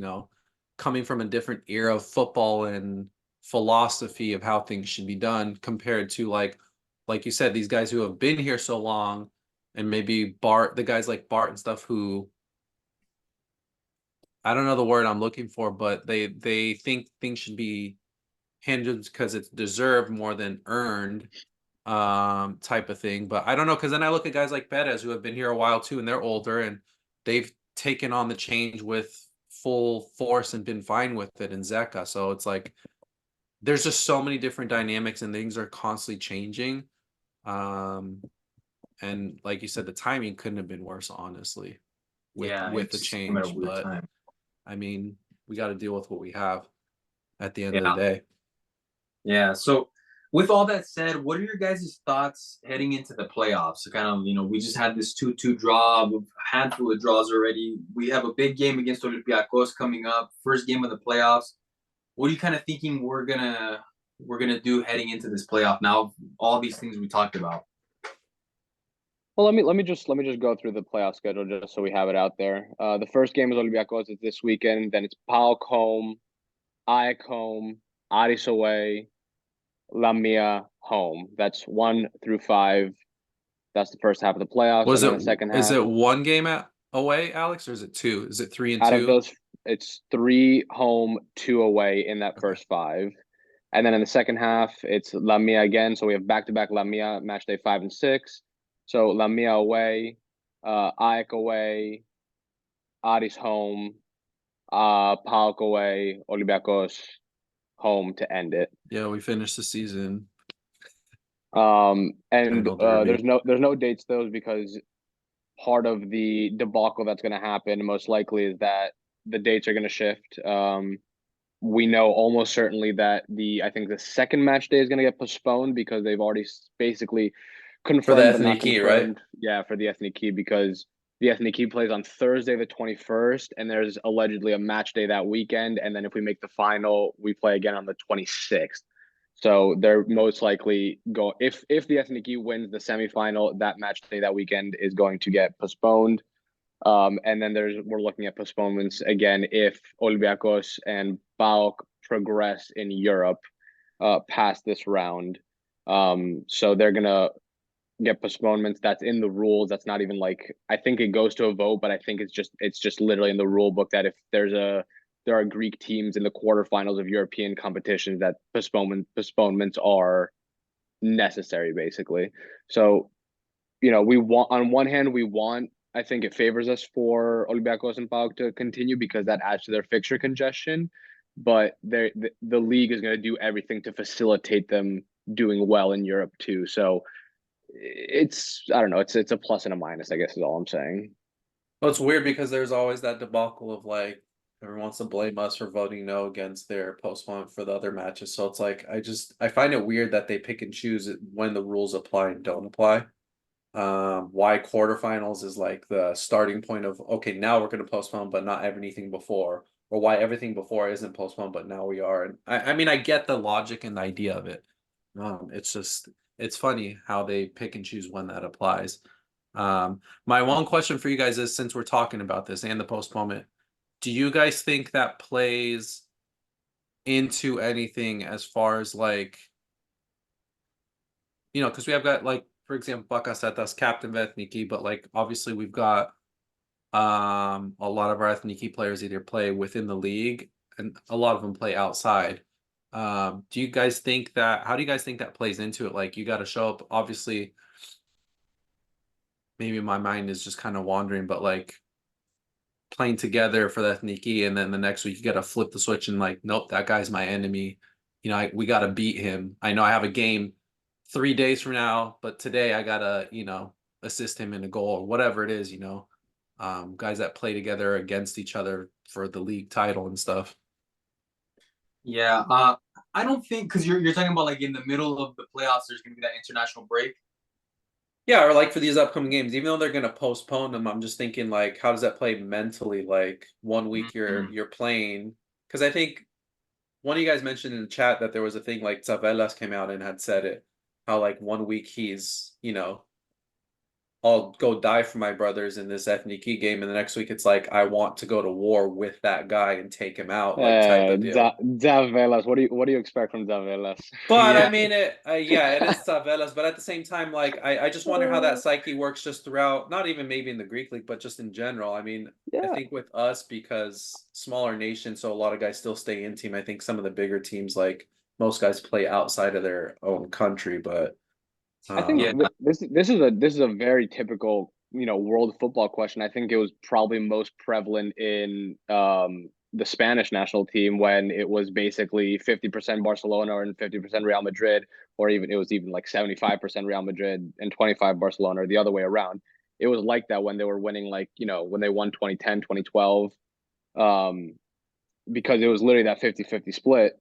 coming from a different era of football and philosophy of how things should be done compared to like you said, these guys who have been here so long, and maybe the guys like Bart and stuff who I don't know the word I'm looking for, but they think things should be handed because it's deserved more than earned, type of thing. But I don't know, because then I look at guys like Perez who have been here a while too, and they're older and they've taken on the change with full force and been fine with it, in Zeka. So it's like there's just so many different dynamics and things are constantly changing. And like you said, the timing couldn't have been worse, honestly, with Yeah, the it's come at a change. weird But time. I mean, we got to deal with what we have at the end of Yeah. the day. Yeah. So with all that said, what are your guys' thoughts heading into the playoffs? So kind of, we just had this 2-2 draw, a handful of draws already. We have a big game against Olympiacos coming up, first game of the playoffs. What are you kind of thinking we're gonna do heading into this playoff now? All these things we talked about. Well, let me just go through the playoff schedule just so we have it out there. The first game is Olympiacos. It's this weekend. Then it's PAO home, AEK home, Aris away, Lamia home. That's 1 through 5. That's the first half of the playoffs, Was and it then the second is half. it one game away, Alex, or is it two? Is it 3 and Out of 2? those, it's 3 home, 2 away in that Okay. first 5. And then in the second half, it's Lamia again. So we have back-to-back Lamia match day 5 and 6. So Lamia away, AEK away, Aris home, PAOK away, Olympiacos home to end it. Yeah, we finished the season. And General Derby. there's no dates those because part of the debacle that's going to happen most likely is that the dates are going to shift. We know almost certainly that I think the second match day is going to get postponed because they've already basically For the confirmed but not Ethniki, right? confirmed. Yeah, for the Ethniki, because the Ethniki plays on Thursday the 21st, and there's allegedly a match day that weekend. And then if we make the final, we play again on the 26th. So they're most likely if the Ethniki wins the semifinal, that match day that weekend is going to get postponed. And then we're looking at postponements again if Olympiacos and PAOK progress in Europe past this round. So they're gonna get postponements. That's in the rules. That's not even like, I think it goes to a vote, but I think it's just literally in the rule book that if there are Greek teams in the quarterfinals of European competitions, that postponements are necessary, basically. So, we want, on one hand, I think it favors us for Olympiacos and PAOK to continue because that adds to their fixture congestion. But the league is going to do everything to facilitate them doing well in Europe too. So I don't know, it's a plus and a minus, I guess is all I'm saying. Well, it's weird because there's always that debacle of like everyone wants to blame us for voting no against their postponement for the other matches. So it's like I find it weird that they pick and choose when the rules apply and don't apply. Why quarterfinals is like the starting point of, okay, now we're going to postpone, but not anything before, or why everything before isn't postponed, but now we are. And I mean, I get the logic and the idea of it. It's funny how they pick and choose when that applies. My one question for you guys is, since we're talking about this and the postponement, do you guys think that plays into anything as far as like, because we have got like, for example, Bakasetas, captain of Ethniki, but like obviously we've got a lot of our Ethniki players either play within the league and a lot of them play outside. How do you guys think that plays into it? Like you got to show up, obviously. Maybe my mind is just kind of wandering, but like playing together for the Ethniki, and then the next week you got to flip the switch and like, nope, that guy's my enemy. We got to beat him. I know I have a game 3 days from now, but today I gotta, assist him in a goal or whatever it is. Guys that play together against each other for the league title and stuff. Yeah, I don't think, because you're talking about like in the middle of the playoffs, there's gonna be that international break. Yeah, or like for these upcoming games, even though they're gonna postpone them, I'm just thinking like, how does that play mentally? Like 1 week Mhm. you're playing, because I think one of you guys mentioned in the chat that there was a thing like Zavelas came out and had said it, how like 1 week he's, I'll go die for my brothers in this Ethniki game, and the next week it's like I want to go to war with that guy and take him out, like type of deal. Zavelas. What do you expect from Zavelas? But I Yeah. mean, yeah, it is Tavelas. But at the same time, like I just wonder how that psyche works just throughout, not even maybe in the Greek league, but just in general. I mean, I Yeah. think with us, because smaller nation, so a lot of guys still stay in team. I think some of the bigger teams, like most guys, play outside of their own country. But I think Yeah. this is a very typical, world football question. I think it was probably most prevalent in the Spanish national team when it was basically 50% Barcelona and 50% Real Madrid, or even it was even like 75% Real Madrid and 25 Barcelona, or the other way around. It was like that when they were winning, like, when they won 2010, 2012, because it was literally that 50-50 split.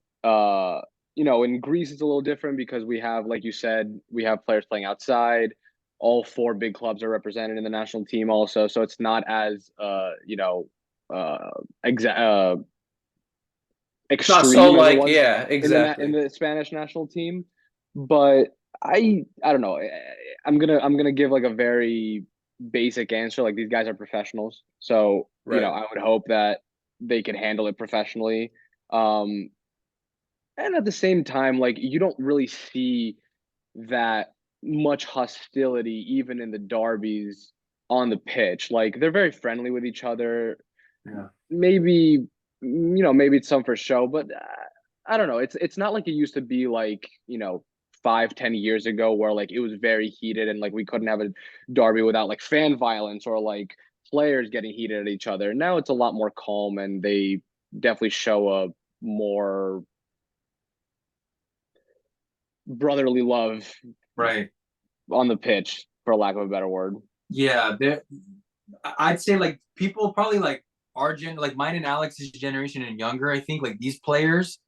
In Greece it's a little different because we have, like you said, we have players playing outside. All four big clubs are represented in the national team also, so it's not as it's not so extreme as it like, was yeah, in exactly. the Spanish national team. But I don't know. I'm gonna give like a very basic answer. Like, these guys are professionals, so Right. I would hope that they can handle it professionally. Um, and at the same time, like, you don't really see that much hostility even in the derbies on the pitch. Like, they're very friendly with each other. Yeah. Maybe maybe it's some for show, but I don't know. It's not like it used to be, like, 5-10 years ago, where like it was very heated and like we couldn't have a derby without like fan violence or like players getting heated at each other. Now it's a lot more calm, and they definitely show a more brotherly love Right. on the pitch, for lack of a better word. Yeah. I'd say like people probably like our like mine and Alex's generation and younger. I think like these players,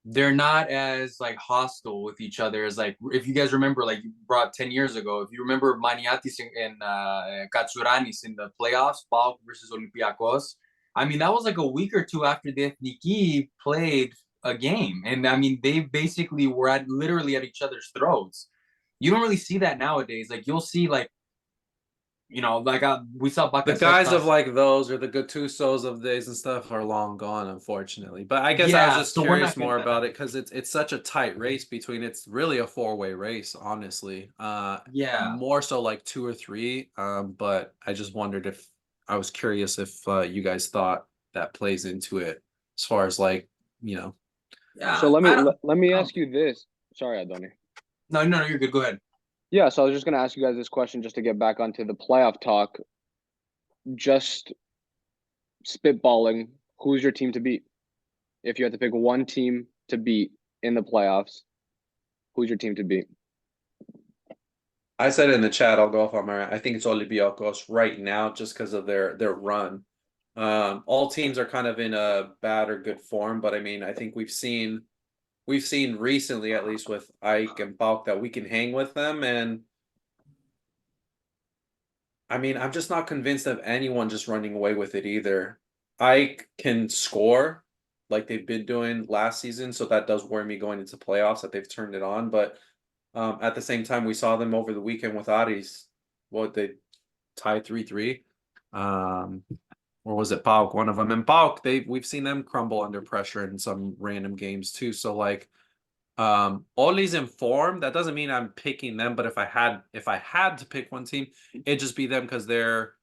they're not as like hostile with each other as like if you guys remember, like you brought 10 years ago, if you remember Maniatis and Katsuranis in the playoffs, PAO versus Olympiacos. I mean, that was like a week or two after the Ethniki played a game, and I mean they basically were at literally at each other's throats. You don't really see that nowadays. Like you'll see like like we saw The guys of Bakasetas. like those or the Gattusos of days and stuff are long gone, unfortunately. But I guess I was Yeah, just so we're curious not more gonna. about it because it's such a tight race between, it's really a four-way race, honestly. Yeah, More so like two or three. But I just wondered if I was curious if you guys thought that plays into it as far as like, you know. So yeah. let me I don't. let me I don't. ask you this. Sorry, Adoni. No, no, no. You're good. Go ahead. Yeah, so I was just going to ask you guys this question just to get back onto the playoff talk. Just spitballing, who's your team to beat? If you had to pick one team to beat in the playoffs, who's your team to beat? I said in the chat, I'll go off on my. I think it's Olympiacos right now just because of their run. All teams are kind of in a bad or good form, but I mean, I think we've seen recently, at least with Ike and Balk, that we can hang with them. And I mean, I'm just not convinced of anyone just running away with it either. Ike can score like they've been doing last season, so that does worry me going into playoffs that they've turned it on. But at the same time, we saw them over the weekend with Aris. What, they tied 3-3. Um, or was it Pauk, one of them? And Pauk, we've seen them crumble under pressure in some random games too. So like, Oli's in form. That doesn't mean I'm picking them, but if I had to pick one team, it'd just be them because they're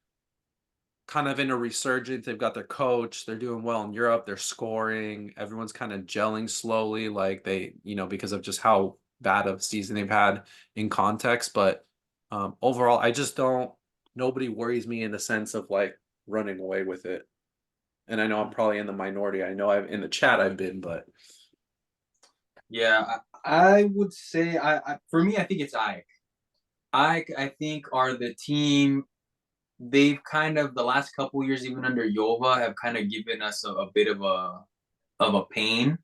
kind of in a resurgence. They've got their coach. They're doing well in Europe. They're scoring. Everyone's kind of gelling slowly, like they, because of just how bad of a season they've had in context. But overall, I just don't. Nobody worries me in the sense of like running away with it. And I know I'm probably in the minority. I know I've in the chat I've been, but Yeah, I would say for me, I think it's Ike. Ike, I think, are the team. They've kind of the last couple years, even under Yova, have kind of given us a bit of a pain.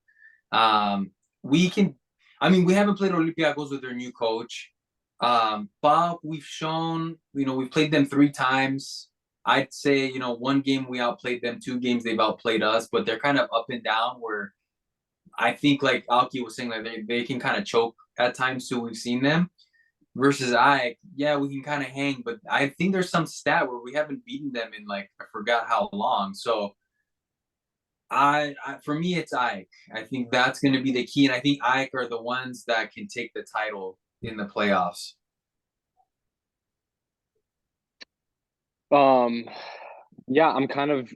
We can, I mean, we haven't played Olympiacos with their new coach. But we've shown, we've played them 3 times. I'd say, one game we outplayed them, 2 games they've outplayed us, but they're kind of up and down where I think like Alki was saying, like they can kind of choke at times too. We've seen them versus I. Yeah, we can kind of hang, but I think there's some stat where we haven't beaten them in like I forgot how long. So I for me it's Ike. I think that's going to be the key, and I think Ike are the ones that can take the title in the playoffs. Yeah, I'm kind of,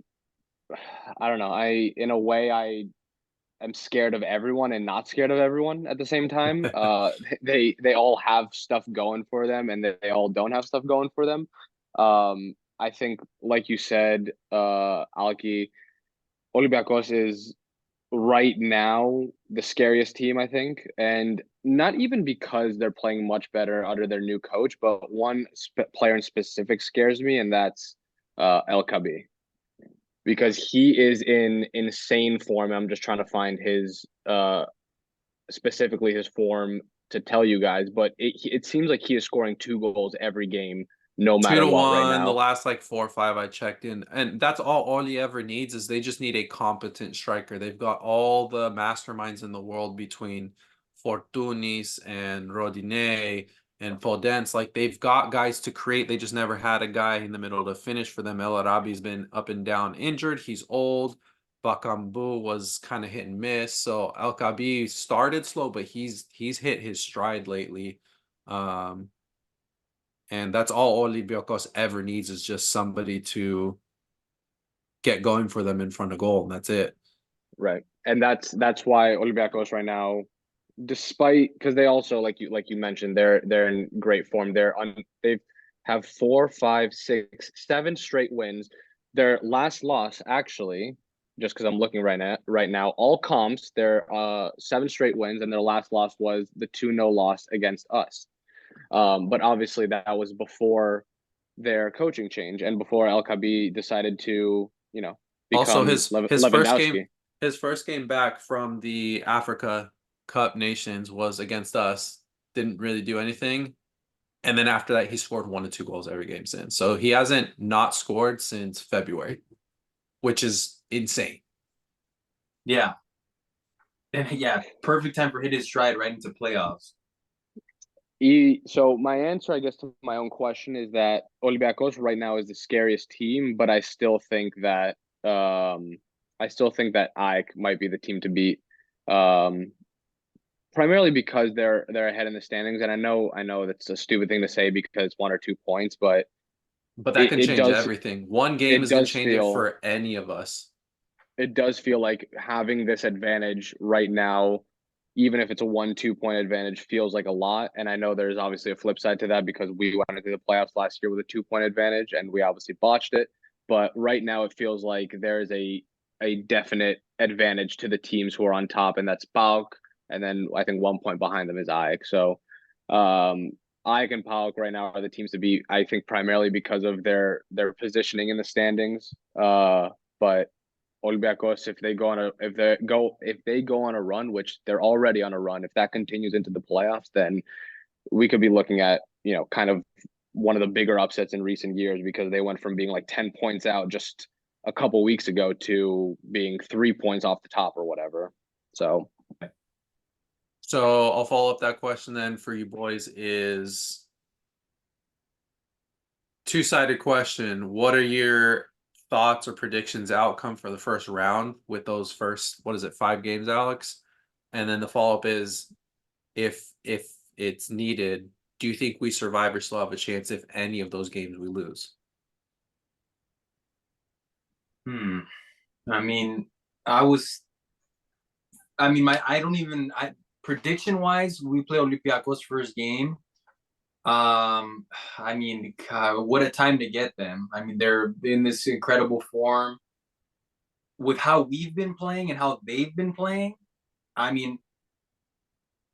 I don't know. In a way, I'm scared of everyone and not scared of everyone at the same time. They all have stuff going for them, and they all don't have stuff going for them. I think, like you said, Alki, Olympiacos is right now the scariest team, I think, and not even because they're playing much better under their new coach, but one player in specific scares me, and that's El Kabi, because he is in insane form. I'm just trying to find his specifically his form to tell you guys, but it seems like he is scoring 2 goals every game, no Two matter to what, right one, the now. last like 4 or 5 I checked in, and that's all he ever needs is they just need a competent striker. They've got all the masterminds in the world between Fortunis and Rodinei and Podence. Like they've got guys to create. They just never had a guy in the middle to finish for them. El Arabi's been up and down injured. He's old. Bakambu was kind of hit and miss. So El Kabi started slow, but he's hit his stride lately. Um, and that's all Olympiacos ever needs is just somebody to get going for them in front of goal, and that's it. Right. And that's why Olympiacos right now, despite, because they also, like you mentioned, they're in great form. They've have 4, 5, 6, 7 straight wins. Their last loss, actually, just because I'm looking right now, all comps, they're 7 straight wins, and their last loss was the 2-0 loss against us. But obviously that was before their coaching change and before El Kabi decided to, Also, become his Lewandowski. first game back from the Africa Cup Nations was against us. Didn't really do anything, and then after that, he scored 1 to 2 goals every game since. So he hasn't not scored since February, which is insane. Yeah, and yeah, perfect time for hit his stride right into playoffs. So my answer, I guess, to my own question is that Olympiacos right now is the scariest team, but I still think that AEK might be the team to beat. Um, Primarily because they're ahead in the standings, and I know that's a stupid thing to say because it's 1 or 2 points, but But that it, can it change does everything. One game it is going to does change it feel for any of us. it does feel like having this advantage right now, even if it's a 1-2 point advantage, feels like a lot. And I know there's obviously a flip side to that because we went into the playoffs last year with a 2 point advantage and we obviously botched it. But right now it feels like there's a definite advantage to the teams who are on top, and that's PAOK. And then I think 1 point behind them is AEK. So AEK and PAOK right now are the teams to beat, I think, primarily because of their positioning in the standings. But Olympiacos, if they go on a run, which they're already on a run, if that continues into the playoffs, then we could be looking at, kind of one of the bigger upsets in recent years, because they went from being like 10 points out just a couple weeks ago to being 3 points off the top or whatever. So I'll follow up that question then for you boys is two-sided question. What are your thoughts or predictions outcome for the first round with those first, 5 games, Alex? And then the follow-up is if it's needed, do you think we survive or still have a chance if any of those games we lose? I mean, I was. I mean, I don't even. Prediction wise, we play Olympiacos first game. I mean, God, what a time to get them. I mean, they're in this incredible form with how we've been playing and how they've been playing. I mean,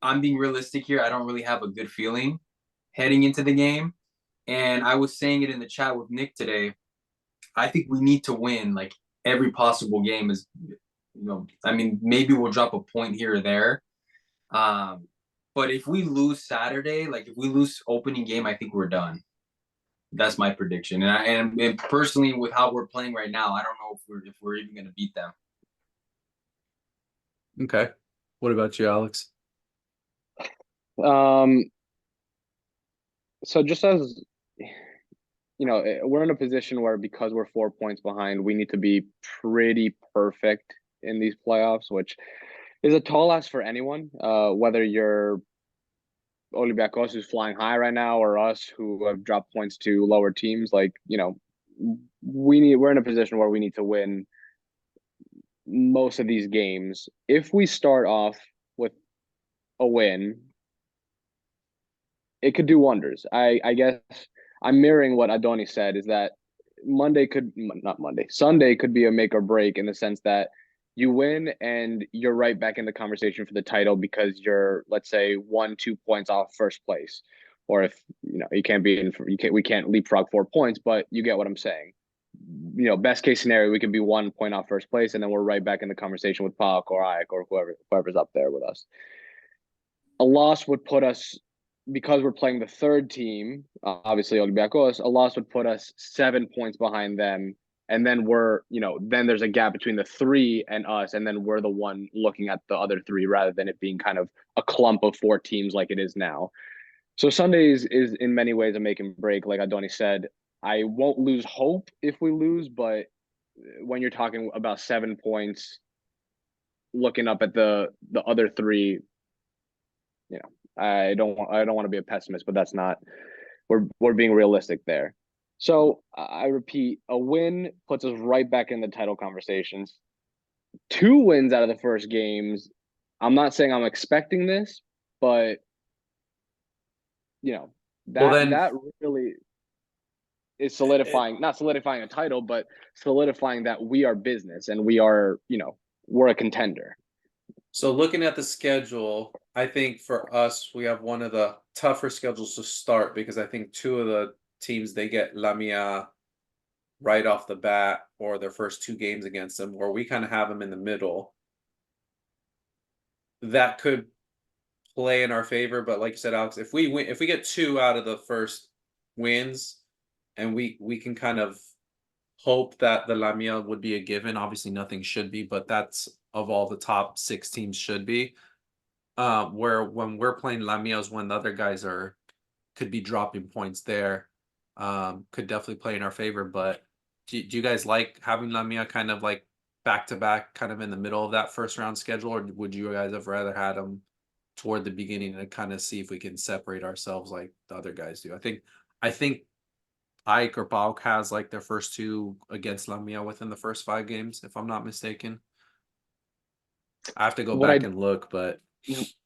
I'm being realistic here. I don't really have a good feeling heading into the game. And I was saying it in the chat with Nick today. I think we need to win like every possible game is, I mean, maybe we'll drop a point here or there. But if we lose Saturday, like if we lose opening game, I think we're done. That's my prediction. And personally, with how we're playing right now, I don't know if we're even going to beat them. Okay. What about you, Alex? Um, so just as we're in a position where because we're 4 points behind, we need to be pretty perfect in these playoffs, which is a tall ask for anyone. Whether you're Olympiacos who's flying high right now, or us who have dropped points to lower teams, we're in a position where we need to win most of these games. If we start off with a win, it could do wonders. I guess I'm mirroring what Antoni said, is that Sunday could be a make or break, in the sense that you win and you're right back in the conversation for the title because you're, let's say, 1-2 points off first place. Or if we can't leapfrog 4 points, but you get what I'm saying. Best case scenario, we could be 1 point off first place, and then we're right back in the conversation with PAO or AEK or whoever's up there with us. A loss would put us, because we're playing the third team, obviously Olympiacos, a loss would put us 7 points behind them. And then then there's a gap between the 3 and us. And then we're the one looking at the other 3, rather than it being kind of a clump of 4 teams like it is now. So Sunday is in many ways a make and break. Like Antoni said, I won't lose hope if we lose, but when you're talking about 7 points, looking up at the other 3, I don't want to be a pessimist, but that's not. We're being realistic there. So I repeat, a win puts us right back in the title conversations. 2 wins out of the first games. I'm not saying I'm expecting this, but that really is not solidifying a title, but solidifying that we are business and we're a contender. So looking at the schedule, I think for us, we have one of the tougher schedules to start, because I think 2 of the teams, they get Lamia right off the bat, or their first 2 games against them, where we kind of have them in the middle. That could play in our favor, but like you said, Alex, if we get 2 out of the first wins, and we can kind of hope that the Lamia would be a given. Obviously, nothing should be, but that's of all the top 6 teams should be. Where when we're playing Lamia's, when the other guys could be dropping points there, could definitely play in our favor. But do you guys like having Lamia kind of like back to back, kind of in the middle of that first round schedule, or would you guys have rather had them toward the beginning and kind of see if we can separate ourselves like the other guys do? I think Ike or PAO has like their first 2 against Lamia within the first 5 games, if I'm not mistaken. I have to go back and look, but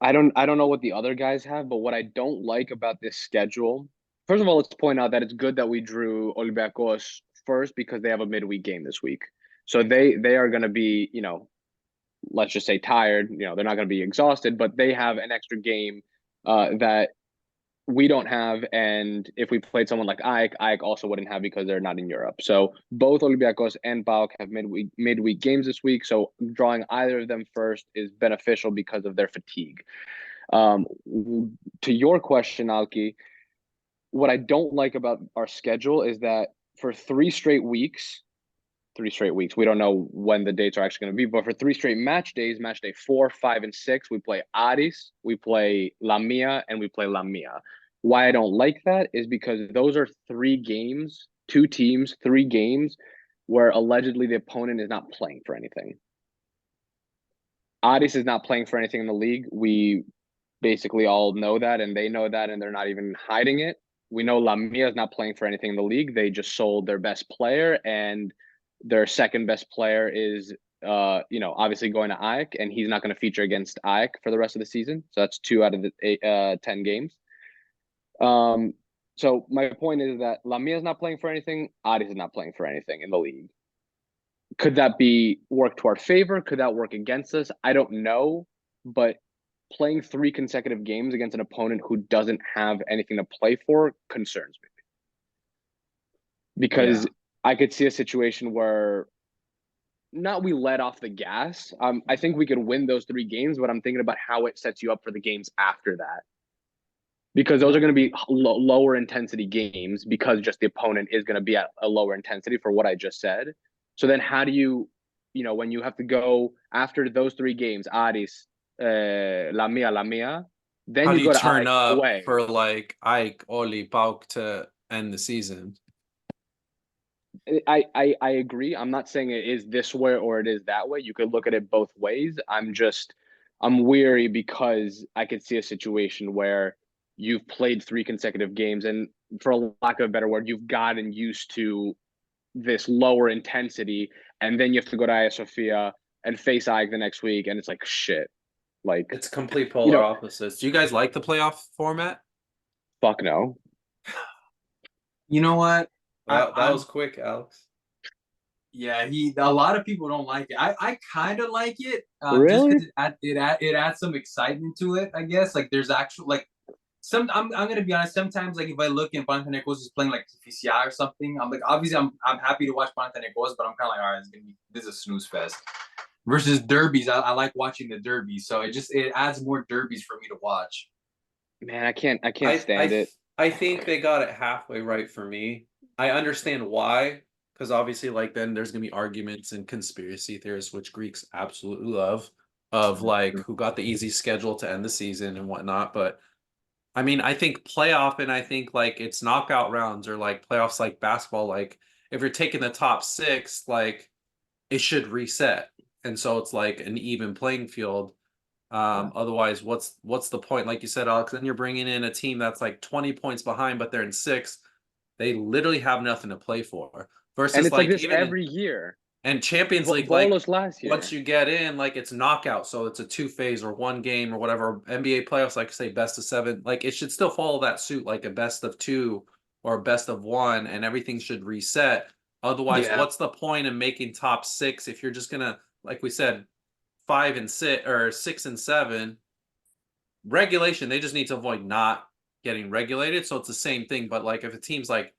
I don't know what the other guys have, but what I don't like about this schedule, first of all, let's point out that it's good that we drew Olympiacos first, because they have a midweek game this week. So they are going to be, let's just say tired. They're not going to be exhausted, but they have an extra game that we don't have. And if we played someone like AEK also wouldn't have, because they're not in Europe. So both Olympiacos and PAOK have midweek games this week. So drawing either of them first is beneficial because of their fatigue. To your question, Alki, what I don't like about our schedule is that for 3 straight weeks, we don't know when the dates are actually going to be, but for 3 straight match days, match day 4, 5, and 6, we play Aris, we play Lamia, and we play Lamia. Why I don't like that is because those are 3 games, 2 teams, 3 games where allegedly the opponent is not playing for anything. Aris is not playing for anything in the league. We basically all know that, and they know that, and they're not even hiding it. We know Lamia is not playing for anything in the league. They just sold their best player, and their second best player is obviously going to AEK, and he's not going to feature against AEK for the rest of the season. So that's 2 out of the 10 games. So my point is that Lamia is not playing for anything. Aris is not playing for anything in the league. Could that be work to our favor? Could that work against us? I don't know, but playing 3 consecutive games against an opponent who doesn't have anything to play for concerns me, because I could see a situation where we let off the gas. I think we could win those 3 games, but I'm thinking about how it sets you up for the games after that, because those are going to be lower intensity games, because just the opponent is going to be at a lower intensity for what I just said. So then how do you, when you have to go after those 3 games, Aris, La Mia. Then How you do you go to turn Ike up away. for like Ike, Oli, Pauk to end the season? I agree. I'm not saying it is this way or it is that way. You could look at it both ways. I'm weary because I could see a situation where you've played 3 consecutive games and, for lack of a better word, you've gotten used to this lower intensity, and then you have to go to Hagia Sophia and face Ike the next week, and it's like shit. Like, It's complete you polar know, opposites. Do you guys like the playoff format? fuck no. You know what? That was I'm quick, Alex. yeah. A lot of people don't like it. I kind of like it, just Really? because it adds some excitement to it. I guess like there's actual like some. I'm gonna be honest. Sometimes like if I look and Panathinaikos is playing like Kifisia or something, I'm like obviously I'm happy to watch Panathinaikos, but I'm kind of like all right, this is a snooze fest. Versus derbies, I like watching the derbies, so it adds more derbies for me to watch. Man, I can't I stand I it. I think they got it halfway right for me. I understand why, because obviously, like then there's gonna be arguments and conspiracy theorists, which Greeks absolutely love, of like who got the easy schedule to end the season and whatnot. But I mean, I think playoff and I think like it's knockout rounds or like playoffs like basketball, like if you're taking the top six, like it should reset. And so it's like an even playing field. Yeah. Otherwise, what's the point? Like you said, Alex, then you're bringing in a team that's like 20 points behind, but they're in sixth. They literally have nothing to play for. And Versus it's like like this even in every year. and Champions League, like Volos last once year. you get in, like it's knockout, so it's a two-phase or one game or whatever. NBA playoffs, like say best of seven, like it should still follow that suit, like a best of two or a best of one, and everything should reset. Otherwise, Yeah, what's the point in making top six if you're just gonna, like we said, 5 and 6 or 6 and 7 regulation? They just need to avoid not getting regulated. So it's the same thing. But like if a team's like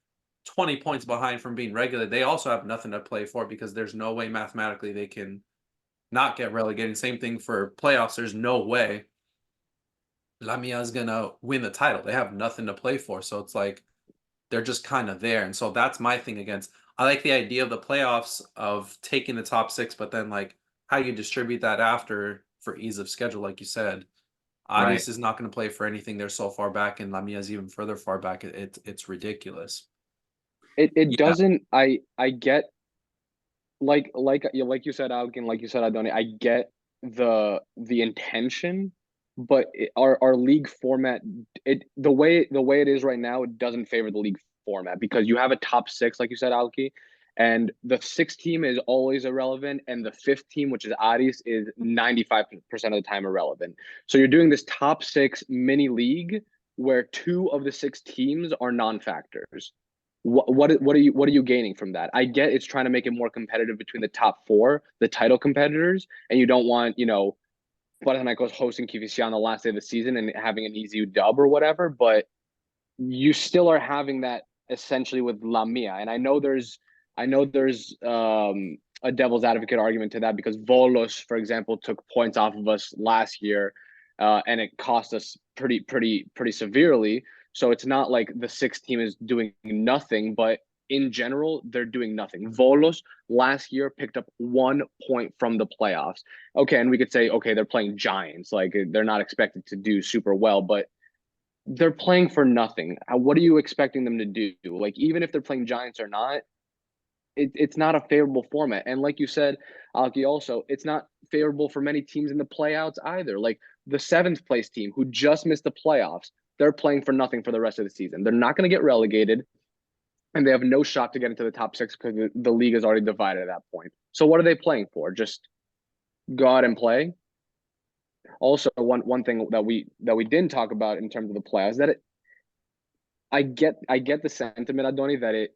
20 points behind from being regulated, they also have nothing to play for because there's no way mathematically they can not get relegated. Same thing for playoffs. There's no way Lamia is gonna win the title. They have nothing to play for. So it's like they're just kind of there. And so that's my thing against. I like the idea of the playoffs of taking the top six, but then like how you distribute that after for ease of schedule, like you said. right. Adios is not going to play for anything. They're so far back, and Lamia is even further far back. It's ridiculous. It Yeah, doesn't. I get, like you said, Alkin, like you said, Adoni. I get the intention, but our league format, the way it is right now, it doesn't favor the league format because you have a top six, like you said, Alki, and the sixth team is always irrelevant, and the fifth team, which is Aris, is 95% of the time irrelevant. So you're doing this top six mini league where 2 of the 6 teams are non-factors. What are you gaining from that? I get it's trying to make it more competitive between the top 4, the title competitors, and you don't want, Panathinaikos hosting Kifisia on the last day of the season and having an easy dub or whatever, but you still are having that essentially with Lamia. And I know there's a devil's advocate argument to that because Volos, for example, took points off of us last year, and it cost us pretty severely. So it's not like the sixth team is doing nothing, but in general, they're doing nothing. Volos last year picked up 1 point from the playoffs. Okay, and we could say, okay, they're playing Giants, like they're not expected to do super well, but they're playing for nothing. What are you expecting them to do? Like, even if they're playing Giants or not, it's not a favorable format. And like you said, Alki, also, it's not favorable for many teams in the playouts either. Like the seventh place team who just missed the playoffs, they're playing for nothing for the rest of the season. They're not going to get relegated, and they have no shot to get into the top six because the league is already divided at that point. So what are they playing for? Just go out and play. Also, one thing that we didn't talk about in terms of the playoffs, that I get the sentiment, Adoni, that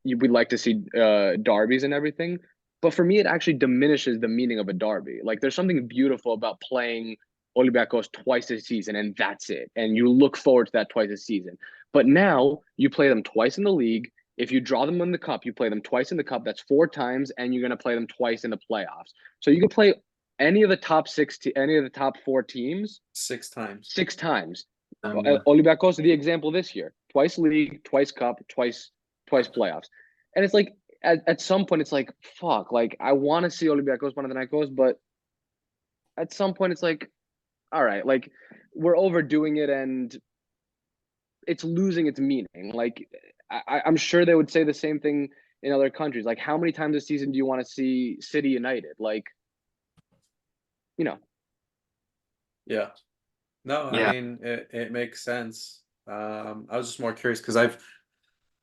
we'd like to see derbies and everything, but for me, it actually diminishes the meaning of a derby. Like, there's something beautiful about playing Olympiacos twice a season, and that's it. And you look forward to that twice a season. But now you play them twice in the league. If you draw them in the cup, you play them twice in the cup. That's 4 times, and you're going to play them twice in the playoffs. So you can play any of the top six, any of the top 4 teams 6 times. 6 times. yeah. Olympiacos, the example this year: twice league, twice cup, twice playoffs. And it's like at some point, it's like fuck. Like, I want to see Olympiacos Panathinaikos, but at some point it's like, all right, like we're overdoing it and it's losing its meaning. Like I'm sure they would say the same thing in other countries. Like, how many times this season do you want to see City United? Like, you know, Yeah. No, I Yeah, mean it makes sense. I was just more curious because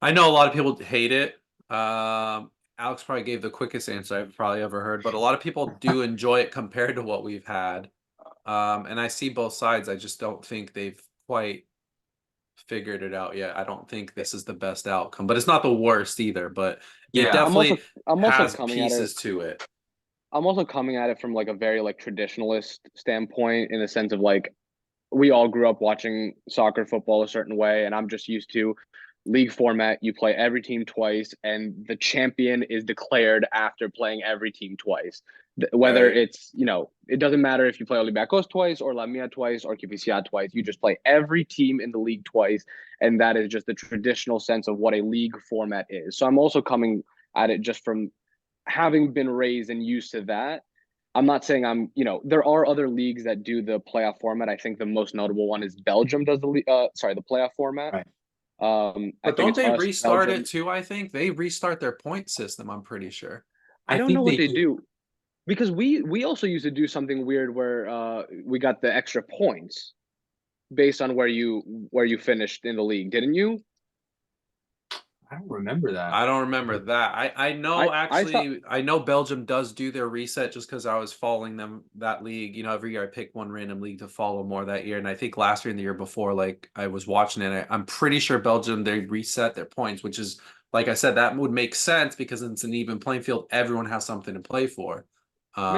I know a lot of people hate it. Alex probably gave the quickest answer I've probably ever heard, but a lot of people do enjoy it compared to what we've had. And I see both sides. I just don't think they've quite figured it out yet. I don't think this is the best outcome, but it's not the worst either. But it yeah, definitely I'm also has coming at it. pieces to it. I'm also coming at it from like a very like traditionalist standpoint in the sense of like we all grew up watching soccer football a certain way, and I'm just used to league format. You play every team twice, and the champion is declared after playing every team twice. Whether Right. it's, it doesn't matter if you play Olympiacos twice or La Mia twice or QPCA twice. You just play every team in the league twice, and that is just the traditional sense of what a league format is. So I'm also coming at it just from having been raised and used to that. I'm not saying there are other leagues that do the playoff format. I think the most notable one is Belgium does the playoff format. right. I But think don't it's they us, restart it Belgium. too? I think they restart their point system, I'm pretty sure. I I don't know think what they they do. do because we also used to do something weird where we got the extra points based on where you finished in the league, didn't you? I don't remember that. I don't remember that. I know I thought actually I know Belgium does do their reset just because I was following them that league. You know, every year I pick one random league to follow more that year. And I think last year and the year before, like I was watching it. I'm pretty sure Belgium they reset their points, which is like I said, that would make sense because it's an even playing field. Everyone has something to play for. Um,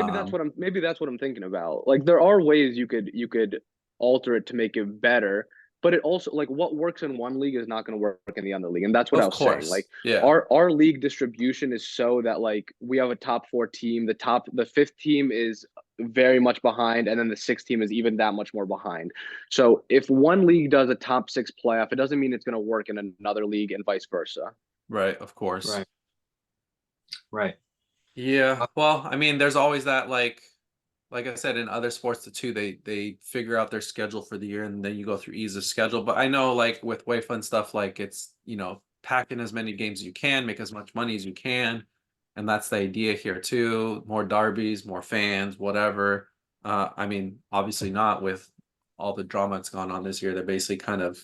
maybe that's what I'm thinking about. Like there are ways you could alter it to make it better, but it also like what works in one league is not going to work in the other league, and that's what I of was saying. Like course. Yeah. our league distribution is so that like we have a top four team, the fifth team is very much behind, and then the sixth team is even that much more behind. So if one league does a top six playoff, it doesn't mean it's going to work in another league and vice versa. Right. Of course. Right, right. Yeah. Well, I mean, there's always that like I said, in other sports too, they figure out their schedule for the year and then you go through ease of schedule. But I know like with UEFA and stuff, like it's, pack in as many games as you can, make as much money as you can. And that's the idea here too. More derbies, more fans, whatever. I mean, obviously not with all the drama that's gone on this year. They're basically kind of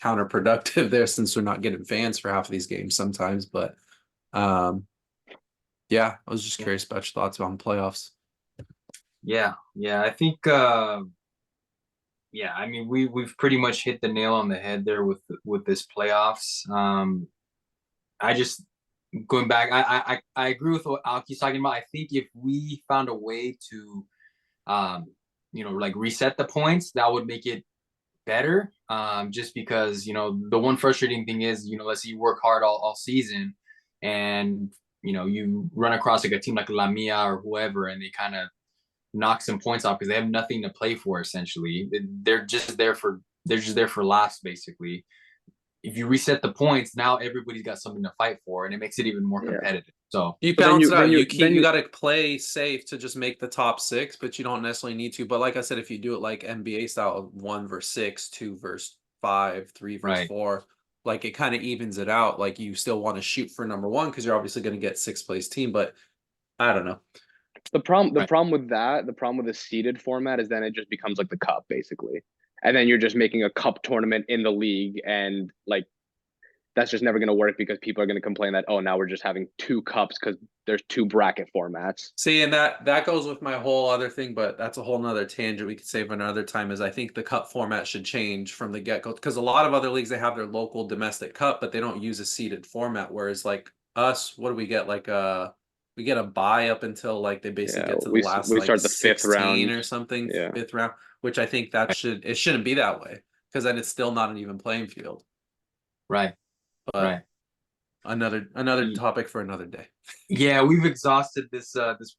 counterproductive there since we're not getting fans for half of these games sometimes. But um yeah, I was just curious about your thoughts on playoffs. Yeah, yeah. I think yeah, I mean we've pretty much hit the nail on the head there with this playoffs. I just going back, I agree with what Alki's talking about. I think if we found a way to like reset the points, that would make it better. Just because, the one frustrating thing is, let's say you work hard all season and you run across like a team like La Mia or whoever, and they kind of knock some points off because they have nothing to play for essentially. They're just there for laughs basically. If you reset the points, now everybody's got something to fight for, and it makes it even more Yeah. competitive. So You But then balance you it then out. you You then you you got to play safe to just make the top six, but you don't necessarily need to. But like I said, if you do it like NBA style, 1 versus 6, 2 versus 5, 3 versus right, 4, like it kind of evens it out. Like you still want to shoot for number one because you're obviously going to get sixth place team. But I don't know. the right, problem with that, the problem with the seeded format is then it just becomes like the cup basically. And then you're just making a cup tournament in the league, and like that's just never going to work because people are going to complain that, oh, now we're just having two cups because there's two bracket formats. See, and that goes with my whole other thing, but that's a whole nother tangent we could save another time. Is I think the cup format should change from the get go because a lot of other leagues they have their local domestic cup, but they don't use a seeded format. Whereas like us, what do we get? Like we get a bye up until like they basically Yeah, get to the we last we like start the fifth 16 round. or something, Yeah. fifth round, which I think that right, it shouldn't be that way because then it's still not an even playing field. right, But right. another topic for another day. Yeah, we've exhausted this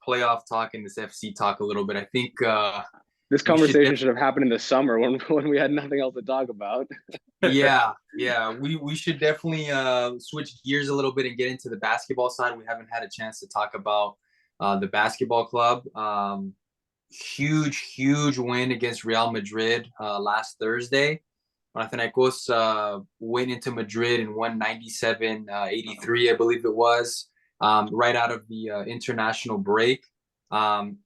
playoff talk and this FC talk a little bit. I think This we should conversation should have happened in the summer when we had nothing else to talk about. yeah, yeah. We should definitely switch gears a little bit and get into the basketball side. We haven't had a chance to talk about the basketball club. huge win against Real Madrid last Thursday. Panathinaikos went into Madrid and won 97-83, I believe it was, right out of the international break.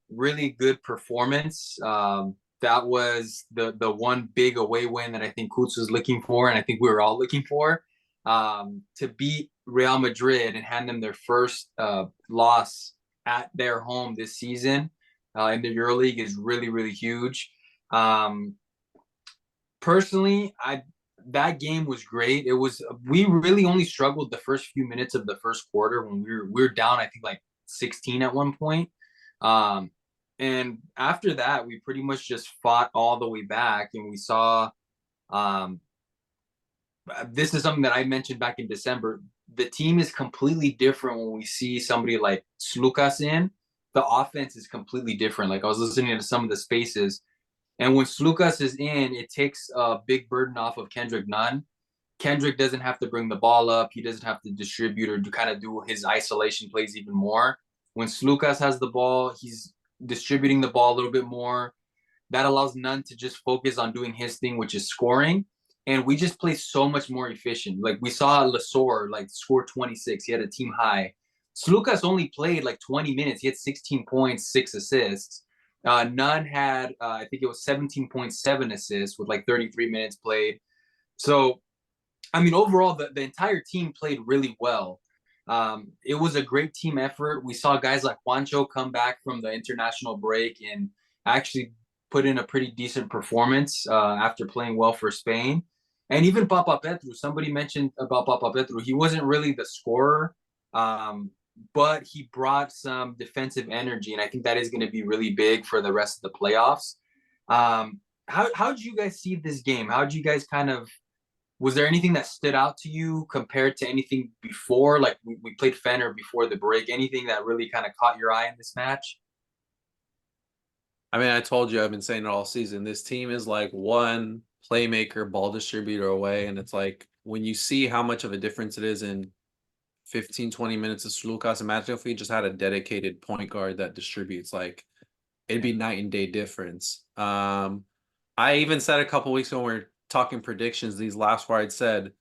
Really good performance. That was the one big away win that I think Kutz was looking for, and I think we were all looking for. To beat Real Madrid and hand them their first loss at their home this season in the EuroLeague is really huge. Personally, that game was great. We really only struggled the first few minutes of the first quarter when we were down, I think like 16 at one point. And after that, we pretty much just fought all the way back, and we saw this is something that I mentioned back in December. The team is completely different when we see somebody like Slukas in. The offense is completely different. Like I was listening to some of the spaces, and when Slukas is in, it takes a big burden off of Kendrick Nunn. Kendrick doesn't have to bring the ball up. He doesn't have to distribute or to kind of do his isolation plays even more. When Slukas has the ball, he's distributing the ball a little bit more. That allows Nunn to just focus on doing his thing, which is scoring. And we just play so much more efficient. Like we saw Lesor like score 26. He had a team high. Slukas only played like 20 minutes. He had 16 points, 6 assists. Nunn had, I think it was 17.7 assists with like 33 minutes played. So, I mean, overall, the entire team played really well. It was a great team effort. We saw guys like Juancho come back from the international break and actually put in a pretty decent performance after playing well for Spain. And even Papapetru, somebody mentioned about Papapetru. He wasn't really the scorer, but he brought some defensive energy, and I think that is going to be really big for the rest of the playoffs. How did you guys see this game? How did you guys was there anything that stood out to you compared to anything before? Like we played Fener before the break. Anything that really kind of caught your eye in this match? I mean, I told you, I've been saying it all season. This team is like one playmaker, ball distributor away. And it's like when you see how much of a difference it is in 15, 20 minutes of Slukas, imagine if we just had a dedicated point guard that distributes, like it'd be night and day difference. I even said a couple weeks ago when we were talking predictions, these last four, I'd said,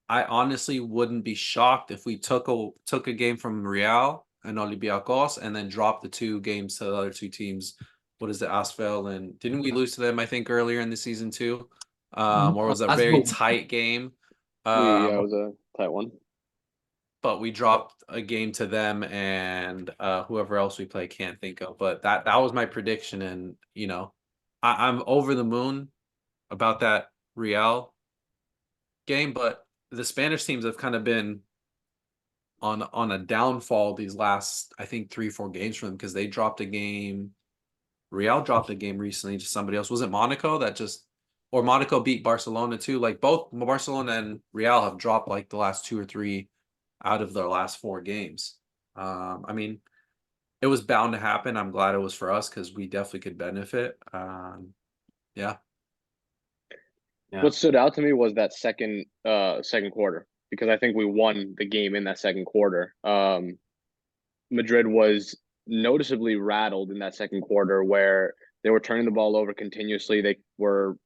I honestly wouldn't be shocked if we took a game from Real and Olympiacos and then dropped the 2 games to the other 2 teams. What is it, Asvel? And didn't we lose to them, I think, earlier in the season too? Or was a very tight game? Yeah, it was a tight one. But we dropped a game to them and whoever else we play, can't think of. But that was my prediction. And, you know, I'm over the moon about that Real game. But the Spanish teams have kind of been on a downfall these last, I think, 3-4 games for them because they dropped a game. Real dropped a game recently to somebody else. Was it Monaco or Monaco beat Barcelona too? Like both Barcelona and Real have dropped like the last 2 or 3 out of their last 4 games. I mean, it was bound to happen. I'm glad it was for us because we definitely could benefit. Yeah. What stood out to me was that second quarter, because I think we won the game in that second quarter. Madrid was noticeably rattled in that second quarter where they were turning the ball over continuously. They were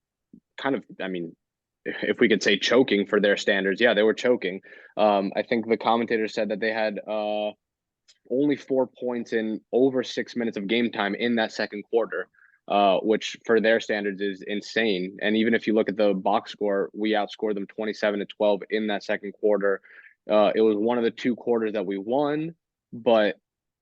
kind of, I mean, if we could say choking for their standards. Yeah, they were choking. I think the commentator said that they had only 4 points in over 6 minutes of game time in that second quarter, which for their standards is insane. And even if you look at the box score, we outscored them 27-12 in that second quarter. It was one of the 2 quarters that we won, but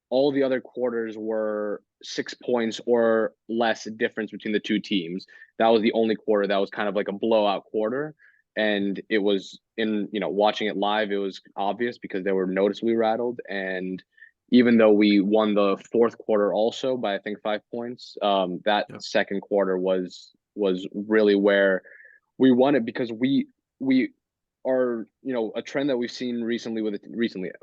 all the other quarters were 6 points or less difference between the 2 teams. That was the only quarter that was kind of like a blowout quarter. And it was watching it live, it was obvious because they were noticeably rattled. And even though we won the fourth quarter also by, I think, 5 points, that second quarter was really where we won it because we are, a trend that we've seen recently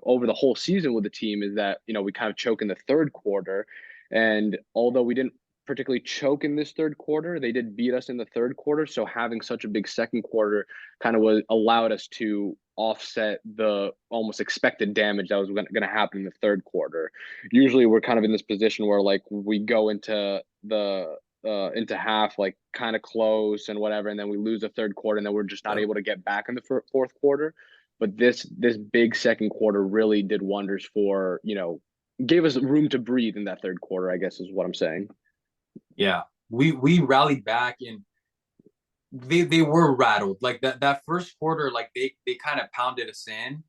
over the whole season with the team is that, we kind of choke in the third quarter. And although we didn't particularly choke in this third quarter, they did beat us in the third quarter. So having such a big second quarter kind of allowed us to offset the almost expected damage that was going to happen in the third quarter. Usually we're kind of in this position where like we go into into half like kind of close and whatever, and then we lose the third quarter, and then we're just not able to get back in the fourth quarter. But this big second quarter really did wonders for, gave us room to breathe in that third quarter, I guess is what I'm saying. Yeah, we rallied back, and they were rattled. Like that first quarter, like they kind of pounded us in.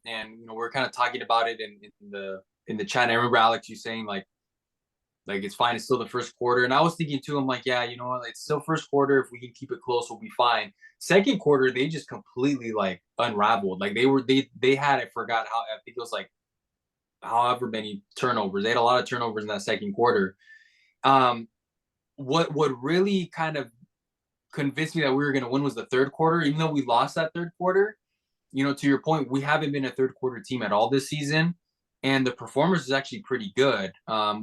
And we're kind of talking about it in the chat. I remember Alex, you saying like it's fine, it's still the first quarter. And I was thinking too, I'm like, yeah, you know what, it's still first quarter. If we can keep it close, we'll be fine. Second quarter, they just completely like unraveled. Like they had, I forgot how, I think it was like however many turnovers. They had a lot of turnovers in that second quarter. What really kind of convinced me that we were going to win was the third quarter. Even though we lost that third quarter, to your point, we haven't been a third quarter team at all this season, and the performance is actually pretty good.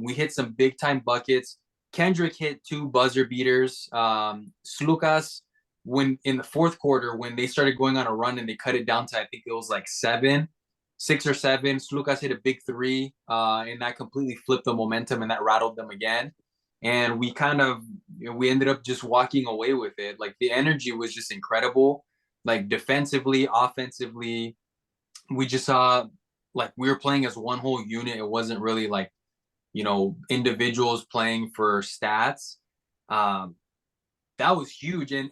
We hit some big time buckets. Kendrick hit 2 buzzer beaters. Slukas, when in the fourth quarter, when they started going on a run and they cut it down to, I think it was like 6 or 7, Slukas hit a big 3, and that completely flipped the momentum, and that rattled them again. And we kind of, we ended up just walking away with it. Like the energy was just incredible. Like defensively, offensively, we just saw like we were playing as one whole unit. It wasn't really like, individuals playing for stats. That was huge. And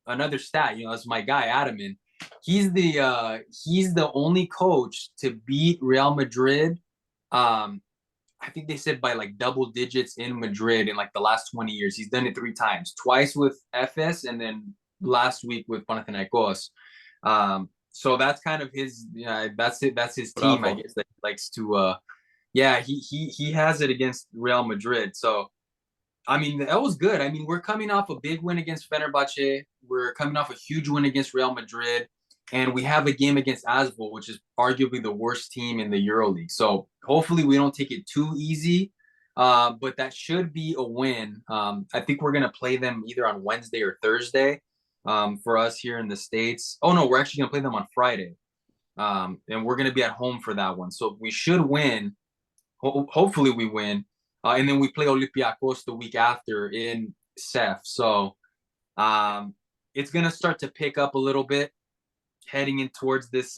another stat, as my guy Adaman, he's the only coach to beat Real Madrid. I think they said by like double digits in Madrid in like the last 20 years. He's done it 3 times, twice with FS and then last week with Panathinaikos. So that's kind of his, that's it. That's his team, I guess, that he likes to, he has it against Real Madrid. So, I mean, that was good. I mean, we're coming off a big win against Fenerbahce. We're coming off a huge win against Real Madrid. And we have a game against Asvel, which is arguably the worst team in the EuroLeague. So hopefully we don't take it too easy, but that should be a win. I think we're going to play them either on Wednesday or Thursday for us here in the States. Oh, no, we're actually going to play them on Friday. And we're going to be at home for that one. So we should win. Hopefully we win. And then we play Olympiacos the week after in CEF. So it's going to start to pick up a little bit, heading in towards this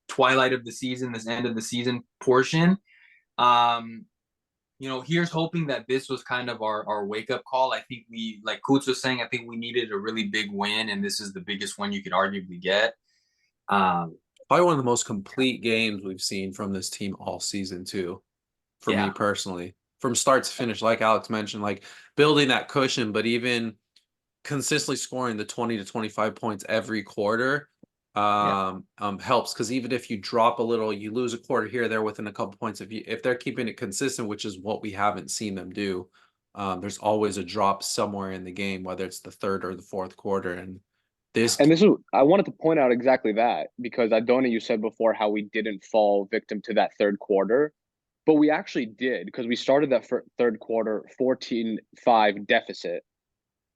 twilight of the season, this end of the season portion. Here's hoping that this was kind of our wake-up call. I think we, like Kutz was saying, I think we needed a really big win, and this is the biggest one you could arguably get. Probably one of the most complete games we've seen from this team all season too, for me personally. From start to finish, like Alex mentioned, like building that cushion, but even consistently scoring the 20 to 25 points every quarter helps, because even if you drop a little, you lose a quarter here or there within a couple points. If they're keeping it consistent, which is what we haven't seen them do, there's always a drop somewhere in the game, whether it's the third or the fourth quarter. And this is, I wanted to point out exactly that, because Antoni, you said before how we didn't fall victim to that third quarter, but we actually did, because we started that third quarter 14-5 deficit.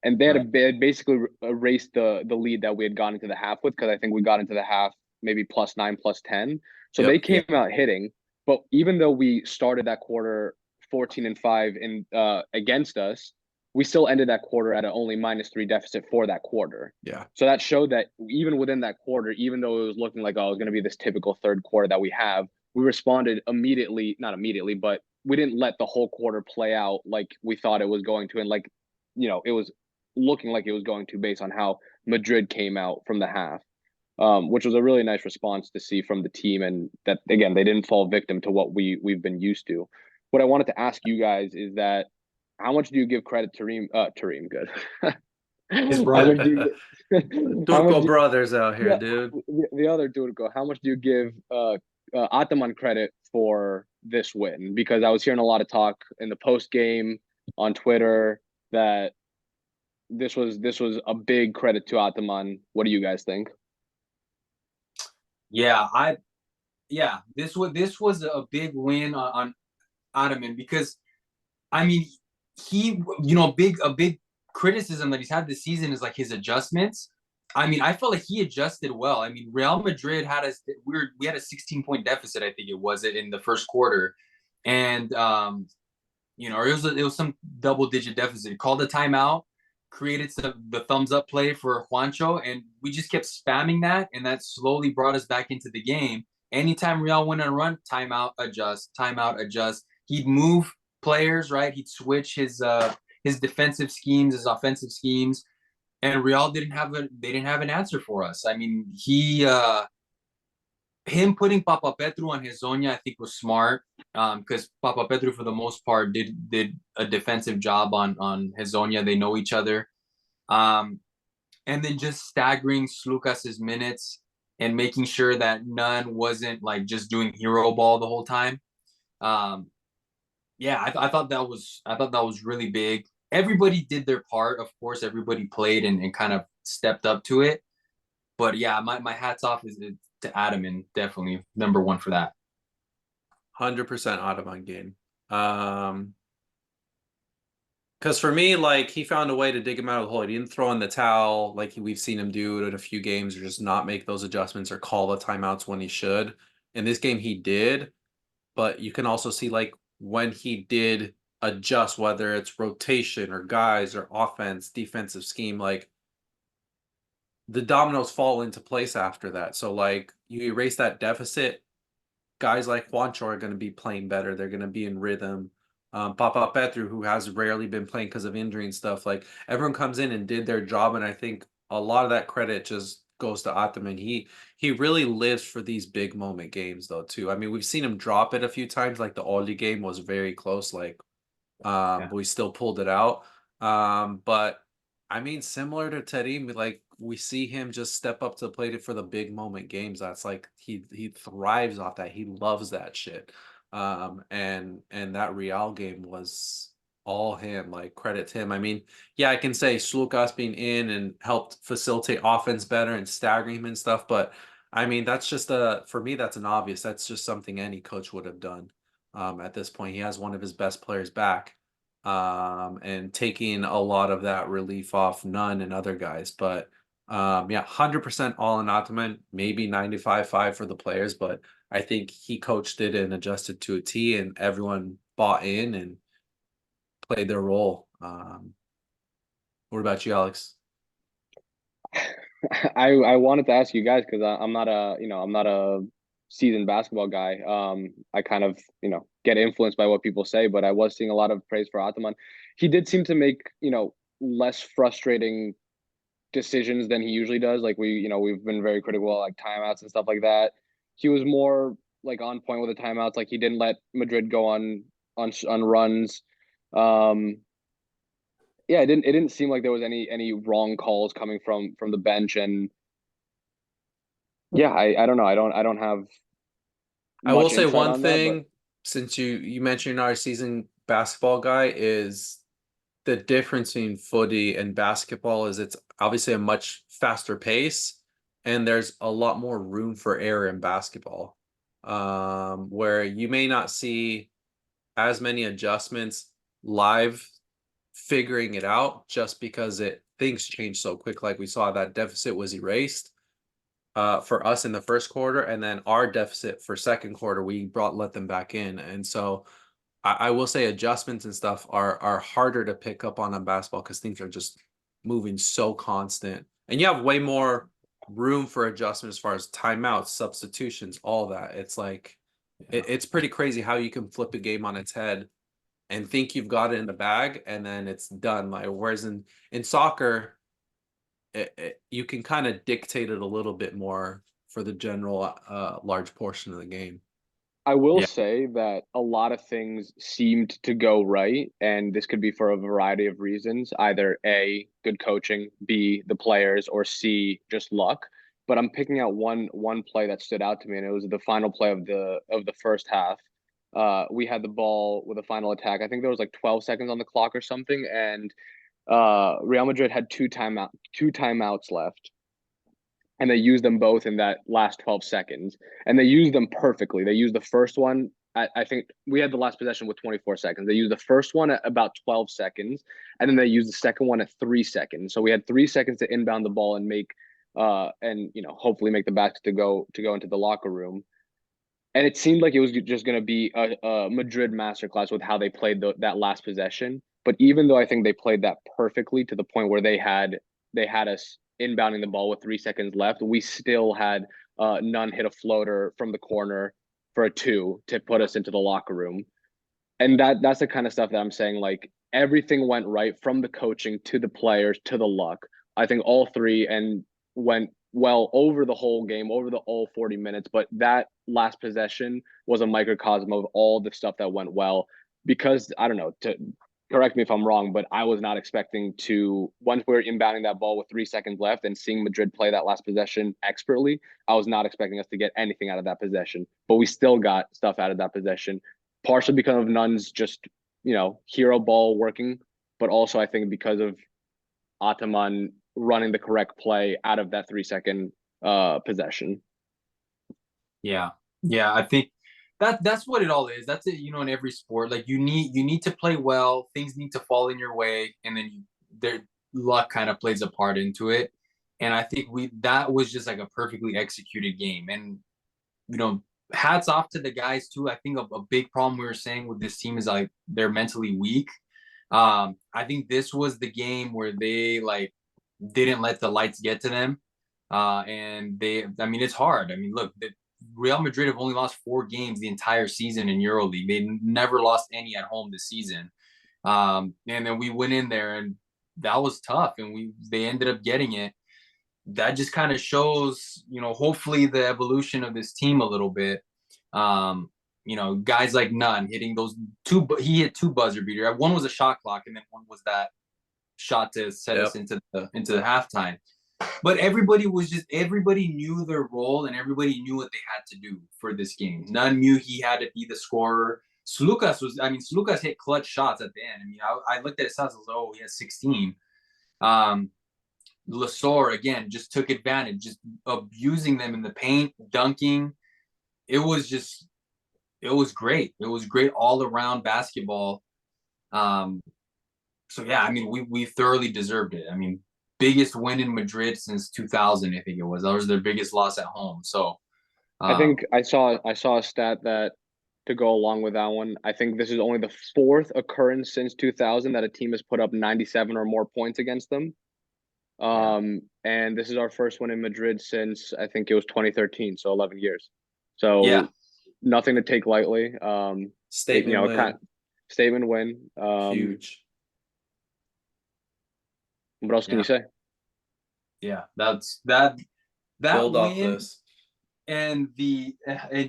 And they had basically erased the lead that we had gone into the half with, because I think we got into the half maybe +9, +10. So they came out hitting. But even though we started that quarter 14-5 in against us, we still ended that quarter at an only -3 deficit for that quarter. Yeah. So that showed that even within that quarter, even though it was looking like, oh, it was going to be this typical third quarter that we have, we responded immediately, not immediately, but we didn't let the whole quarter play out like we thought it was going to. And like, it was looking like it was going to, based on how Madrid came out from the half, which was a really nice response to see from the team. And that, again, they didn't fall victim to what we've been used to. What I wanted to ask you guys is that, how much do you give credit to Tareem? Good. His brother. Turco brothers out here, dude. The other Turco. How much do you give Ataman credit for this win? Because I was hearing a lot of talk in the post game on Twitter that this was a big credit to Ataman. What do you guys think? This was a big win on Ataman, because I mean, he, a big criticism that he's had this season is like his adjustments. I mean, I felt like he adjusted well. I mean, Real Madrid had we had a 16-point deficit, I think it was, in the first quarter, and or it was some double-digit deficit. He called a timeout, created the thumbs up play for Juancho, and we just kept spamming that, and that slowly brought us back into the game. Anytime Real went on a run, timeout, adjust. He'd move players, right? He'd switch his defensive schemes, his offensive schemes, and Real they didn't have an answer for us. I mean, him putting Papa Petru on Hezonja, I think was smart, because Papa Petru for the most part did a defensive job on Hezonja. They know each other, and then just staggering Lucas's minutes and making sure that none wasn't like just doing hero ball the whole time. Yeah, I thought that was really big. Everybody did their part, of course. Everybody played and kind of stepped up to it. But yeah, my hats off is to Adam, and definitely number one for that. 100% Adam on game. Because for me, like, he found a way to dig him out of the hole. He didn't throw in the towel like we've seen him do in a few games, or just not make those adjustments or call the timeouts when he should. In this game, he did, but you can also see, like, when he did adjust, whether it's rotation or guys or offense, defensive scheme, like, the dominoes fall into place after that. So, like, you erase that deficit, guys like Juancho are going to be playing better. They're going to be in rhythm. Papa Petru, who has rarely been playing because of injury and stuff, like, everyone comes in and did their job, and I think a lot of that credit just goes to Ataman. He really lives for these big moment games, though, too. I mean, we've seen him drop it a few times. Like, the Oli game was very close, like, Yeah. but we still pulled it out. But I mean, similar to Terim, like, we see him just step up to the plate for the big moment games. That's like he thrives off that. He loves that shit. And that Real game was all him. Like, credit to him. I mean, yeah, I can say Slukas being in and helped facilitate offense better and staggering him and stuff, but I mean, that's just for me, that's an obvious. That's just something any coach would have done. At this point, he has one of his best players back, and taking a lot of that relief off Nunn and other guys. But yeah, 100% all in Ottoman, maybe 95-5 for the players, but I think he coached it and adjusted to a T, and everyone bought in and played their role. What about you, Alex? I wanted to ask you guys because I'm not a seasoned basketball guy. I kind of get influenced by what people say, but I was seeing a lot of praise for Ataman. He did seem to make less frustrating decisions than he usually does. Like we've been very critical of like timeouts and stuff like that. He was more like on point with the timeouts. Like he didn't let Madrid go on runs. Yeah, it didn't seem like there was any wrong calls coming from the bench, and yeah, I don't know. I don't have I will much say insight one on that, but thing, since you mentioned you're not a seasoned basketball guy, is the difference between footy and basketball is it's obviously a much faster pace, and there's a lot more room for error in basketball, where you may not see as many adjustments live figuring it out, just because things change so quick. Like, we saw that deficit was erased for us in the first quarter, and then our deficit for second quarter, we let them back in. And so I will say adjustments and stuff are harder to pick up on basketball, because things are just moving so constant, and you have way more room for adjustment as far as timeouts, substitutions, all that. It's like it's pretty crazy how you can flip a game on its head and think you've got it in the bag, and then it's done. Like, whereas in soccer, you can kind of dictate it a little bit more for the general large portion of the game. I will Yeah. say that a lot of things seemed to go right, and this could be for a variety of reasons, either A, good coaching, B, the players, or C, just luck. But I'm picking out one play that stood out to me, and it was the final play of the first half. We had the ball with a final attack. I think there was like 12 seconds on the clock or something, and Real Madrid had two timeouts left, and they used them both in that last 12 seconds, and they used them perfectly. They used the first one, I think we had the last possession with 24 seconds. They used the first one at about 12 seconds, and then they used the second one at 3 seconds. So we had 3 seconds to inbound the ball and make hopefully make the basket to go into the locker room. And it seemed like it was just going to be a Madrid masterclass with how they played that last possession. But even though I think they played that perfectly to the point where they had us inbounding the ball with 3 seconds left, we still had none hit a floater from the corner for a 2 to put us into the locker room. And that's the kind of stuff that I'm saying, like everything went right from the coaching to the players to the luck. I think all three and went well over the whole game, over the all 40 minutes, but that last possession was a microcosm of all the stuff that went well because I don't know, to correct me if I'm wrong, but I was not expecting to once we were inbounding that ball with 3 seconds left and seeing Madrid play that last possession expertly, I was not expecting us to get anything out of that possession, but we still got stuff out of that possession partially because of Nunn's just, hero ball working, but also I think because of Ataman running the correct play out of that 3 second possession. Yeah. Yeah. I think that's what it all is. That's it, in every sport. Like you need to play well, things need to fall in your way, and then their luck kind of plays a part into it. And I think that was just like a perfectly executed game. And hats off to the guys too. I think a big problem we were saying with this team is like they're mentally weak. I think this was the game where they like didn't let the lights get to them. And it's hard. I mean, look, Real Madrid have only lost 4 games the entire season in EuroLeague. They never lost any at home this season. And then we went in there and that was tough, and they ended up getting it. That just kind of shows, hopefully the evolution of this team a little bit. Guys like Nunn hitting those 2, he hit 2 buzzer beater. One was a shot clock, and then one was that shot to set us into the halftime. But everybody knew their role, and everybody knew what they had to do for this game. Nunn knew he had to be the scorer. Slukas hit clutch shots at the end. I looked at his stats, he has 16. Lasor again just took advantage, just abusing them in the paint, dunking. It was great. It was great all around basketball. So yeah, we thoroughly deserved it. Biggest win in Madrid since 2000, I think it was. That was their biggest loss at home. So I think I saw a stat that to go along with that one. I think this is only the 4th occurrence since 2000 that a team has put up 97 or more points against them. And this is our first one in Madrid since I think it was 2013, so 11 years. So yeah, nothing to take lightly. Statement win. Statement win. Huge. What else can you say? Yeah, that's that Build off win. this. And the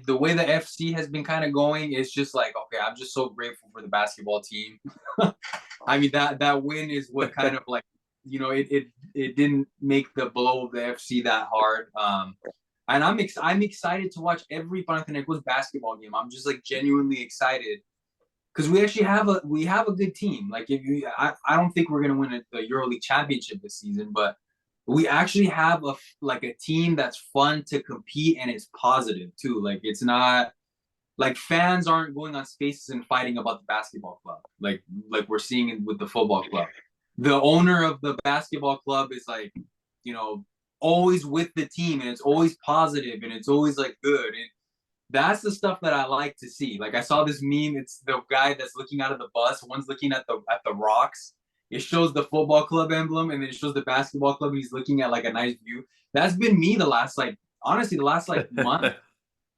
way the FC has been kind of going is just like, okay, I'm just so grateful for the basketball team. That win is what kind of like, it didn't make the blow of the FC that hard. And I'm excited to watch every Panathinaikos basketball game. I'm just like genuinely excited because we actually have a good team. Like I don't think we're gonna win the EuroLeague championship this season, but we actually have a team that's fun to compete, and it's positive too. Like it's not like fans aren't going on Spaces and fighting about the basketball club like we're seeing with the football club. The owner of the basketball club is like, always with the team, and it's always positive, and it's always like good. And that's the stuff that I like to see. Like I saw this meme. It's the guy that's looking out of the bus. One's looking at the rocks. It shows the football club emblem, and then it shows the basketball club. And he's looking at like a nice view. That's been me the last month,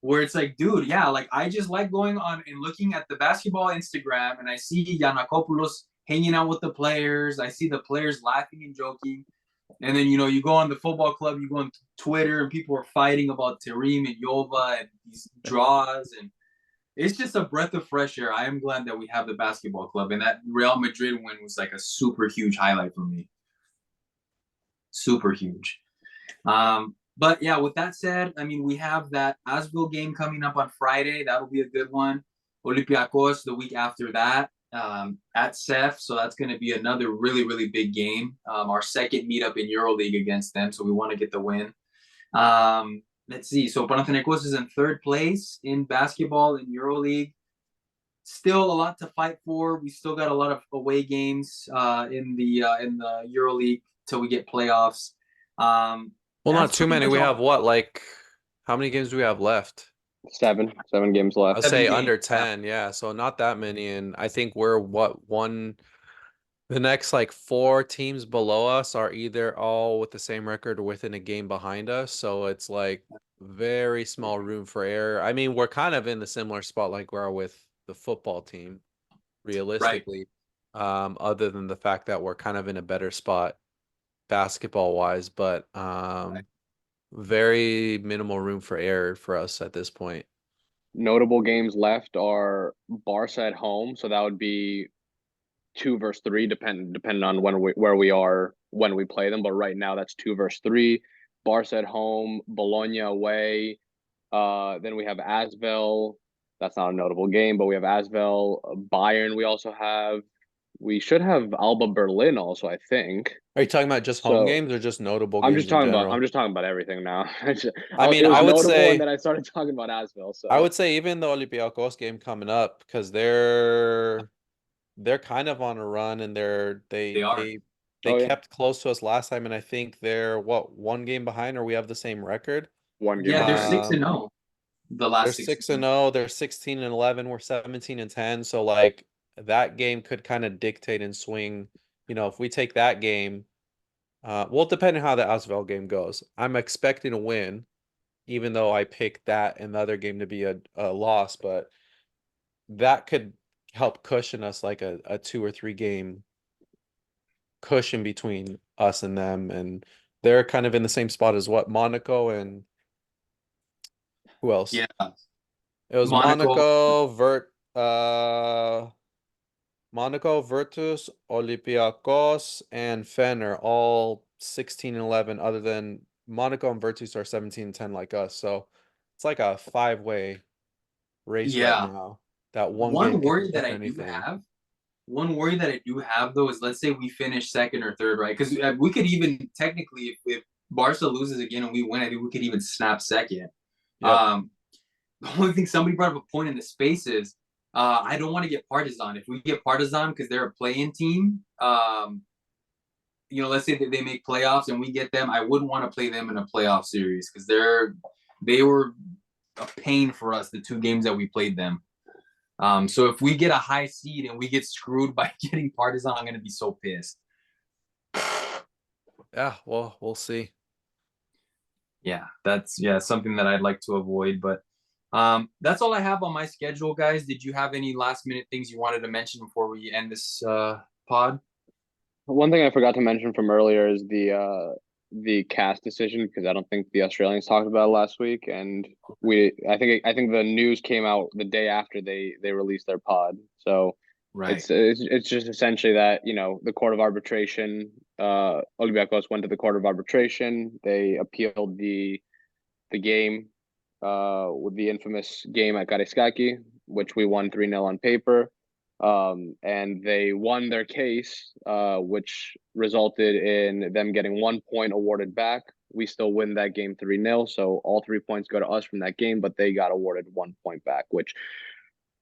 where it's like, dude, yeah, like I just like going on and looking at the basketball Instagram, and I see Giannakopoulos hanging out with the players. I see the players laughing and joking. And then, you go on the football club, you go on Twitter, and people are fighting about Terim and Yova and these draws. And it's just a breath of fresh air. I am glad that we have the basketball club. And that Real Madrid win was like a super huge highlight for me. Super huge. But yeah, with that said, we have that Asvel game coming up on Friday. That'll be a good one. Olympiacos the week after that. At CEF, so that's going to be another really, really big game. Our second meetup in EuroLeague against them, so we want to get the win. Let's see. So Panathinaikos is in 3rd place in basketball in EuroLeague. Still a lot to fight for. We still got a lot of away games in the EuroLeague till we get playoffs. Well, not too many. We have what? Like, how many games do we have left? Seven games I'll left. Seven say games, under yeah. 10, yeah. So not that many. And I think we're the next like four teams below us are either all with the same record or within a game behind us. So it's like very small room for error. I mean, we're kind of in the similar spot like we are with the football team, Right. realistically. Other than the fact that we're kind of in a better spot basketball wise, but very minimal room for error for us at this point. Notable games left are Barca at home, so that would be 2 versus 3, depending on where we are when we play them. But right now, that's 2 versus 3. Barca at home, Bologna away. Then we have Asvel. That's not a notable game, but we have Asvel, Bayern. We should have Alba Berlin also, I think. Are you talking about just home So games or just notable I'm games just in talking about general? everything now. I mean, It was I would notable, and say then I started talking about Asvel. I So would say even the Olympiacos game coming up because they're kind of on a run and They are. they oh yeah, kept close to us last time and I think they're what one game behind or we have the same record. 1 game Yeah, they're behind. 6-0. The They're last six 6-0, they're 16-11, we're 17-10. So like that game could kind of dictate and swing. You know, if we take that game, well, depending how the Asvel game goes, I'm expecting a win, even though I picked that and the other game to be a loss, but that could help cushion us like a 2 or 3 game cushion between us and them. And they're kind of in the same spot as what Monaco and who else? Yeah, It was Monaco. Monaco, Virtus, Olympiacos, and Fener, all 16-11, other than Monaco and Virtus are 17-10 like us. So it's like a 5-way race right Yeah. now. That one One game can worry that determine I do anything. have, one worry that I do have though is let's say we finish second or third, right? Because we could even technically, if Barca loses again and we win, I think we could even snap second. Yep. The only thing somebody brought up a point in the spaces. I don't want to get Partizan. If we get Partizan because they're a play-in team, let's say that they make playoffs and we get them, I wouldn't want to play them in a playoff series because they were a pain for us the 2 games that we played them. So if we get a high seed and we get screwed by getting Partizan, I'm gonna be so pissed. Yeah, well, we'll see. Yeah, that's something that I'd like to avoid. But that's all I have on my schedule, guys. Did you have any last minute things you wanted to mention before we end this pod? One thing I forgot to mention from earlier is the cast decision, because I don't think the Australians talked about it last week, and I think the news came out the day after they released their pod. So Right. it's just essentially that the court of arbitration, Olympiacos went to the court of arbitration. They appealed the game, with the infamous game at Karaiskaki, which we won 3-0 on paper. And they won their case, which resulted in them getting 1 point awarded back. We still win that game 3-0, so all 3 points go to us from that game, but they got awarded 1 point back, which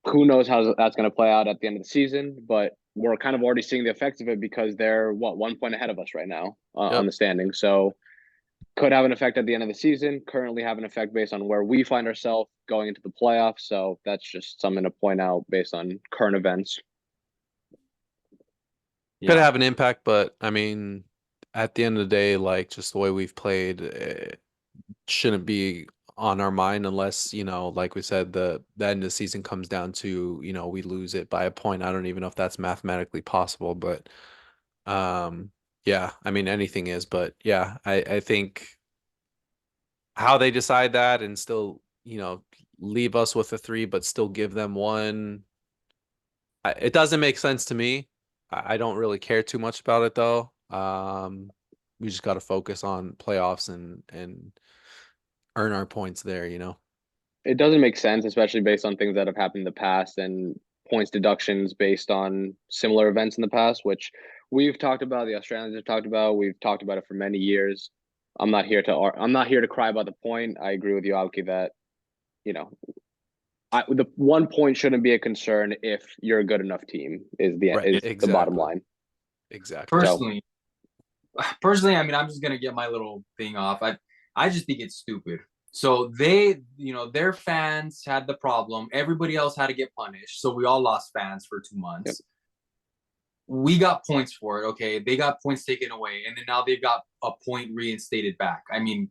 who knows how that's going to play out at the end of the season. But we're kind of already seeing the effects of it because they're 1 point ahead of us right now, on Yep. the standing. So could have an effect at the end of the season, currently have an effect based on where we find ourselves going into the playoffs. So that's just something to point out based on current events. Could Yeah. have an impact, but I mean, at the end of the day, like just the way we've played, it shouldn't be on our mind unless, like we said, the end of the season comes down to, we lose it by a point. I don't even know if that's mathematically possible, but yeah, I mean anything is, but yeah, I think how they decide that and still, leave us with a 3, but still give them 1. It doesn't make sense to me. I don't really care too much about it though. We just got to focus on playoffs and earn our points there, It doesn't make sense, especially based on things that have happened in the past and points deductions based on similar events in the past, which we've talked about, the Australians have talked about, we've talked about it for many years. I'm not here to cry about the point. I agree with you, Alki, that the 1 point shouldn't be a concern if you're a good enough team. Is Right, the bottom exactly. line. Exactly. Personally, I mean, I'm just gonna get my little thing off. I just think it's stupid. So they, their fans had the problem. Everybody else had to get punished. So we all lost fans for 2 months. Yep. We got points for it. Okay. They got points taken away. And then now they've got a point reinstated back. I mean,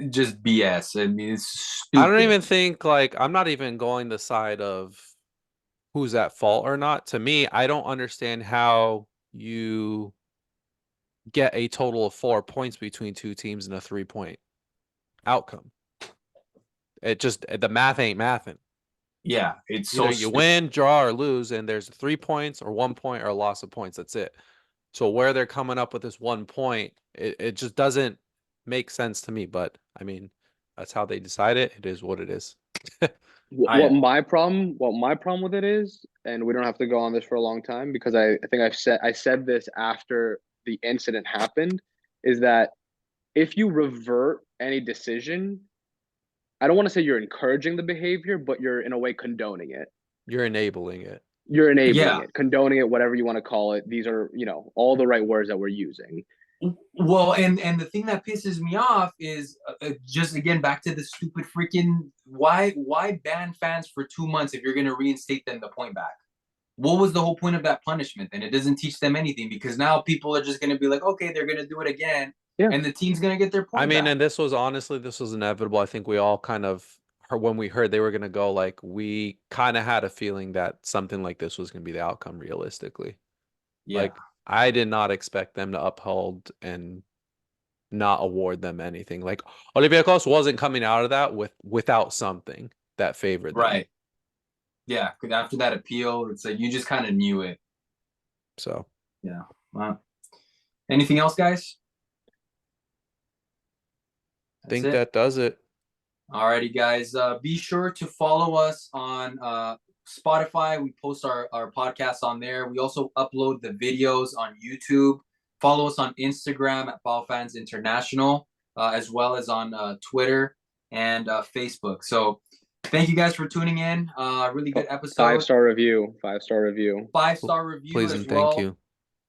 just BS. I mean, it's stupid. I don't even think, like, I'm not even going the side of who's at fault or not. To me, I don't understand how you get a total of 4 points between two teams in a 3-point outcome. It just, the math ain't mathing. Yeah, it's Either so you stupid. win, draw, or lose, and there's 3 points or 1 point or a loss of points. That's it. So where they're coming up with this 1 point, it just doesn't make sense to me. But I mean, that's how they decide it. It is what it is. What my problem with it is, and we don't have to go on this for a long time because I think I said this after the incident happened, is that if you revert any decision, I don't want to say you're encouraging the behavior, but you're in a way condoning it. You're enabling it. You're enabling it, condoning it, whatever you want to call it. These are, all the right words that we're using. Well, and the thing that pisses me off is just, again, back to the stupid freaking why ban fans for 2 months if you're going to reinstate them the point back? What was the whole point of that punishment? Then it doesn't teach them anything, because now people are just going to be like, okay, they're going to do it again, and the team's going to get their point. I mean, back. and this was inevitable. I think we all kind of, when we heard they were going to go, like, we kind of had a feeling that something like this was going to be the outcome realistically. Yeah. Like, I did not expect them to uphold and not award them anything. Like, Olympiacos wasn't coming out of that without something that favored them. Right. Yeah, because after that appeal, it's like you just kind of knew it. So yeah. Wow. Anything else, guys? I think that does it. Alrighty, guys. Be sure to follow us on Spotify. We post our podcasts on there. We also upload the videos on YouTube. Follow us on Instagram at PAO Fans International, as well as on Twitter and Facebook. So thank you guys for tuning in. Really good episode. 5-star review. 5-star review. 5-star review. Please as and well. thank you.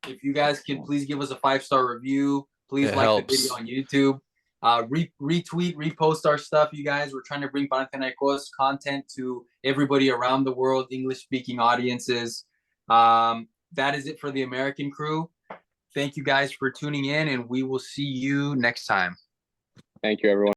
If you guys can please give us a 5-star review. Please It like helps. the video on YouTube. Retweet, repost our stuff, you guys. We're trying to bring Panathinaikos content to everybody around the world, English-speaking audiences. That is it for the American crew. Thank you guys for tuning in, and we will see you next time. Thank you, everyone.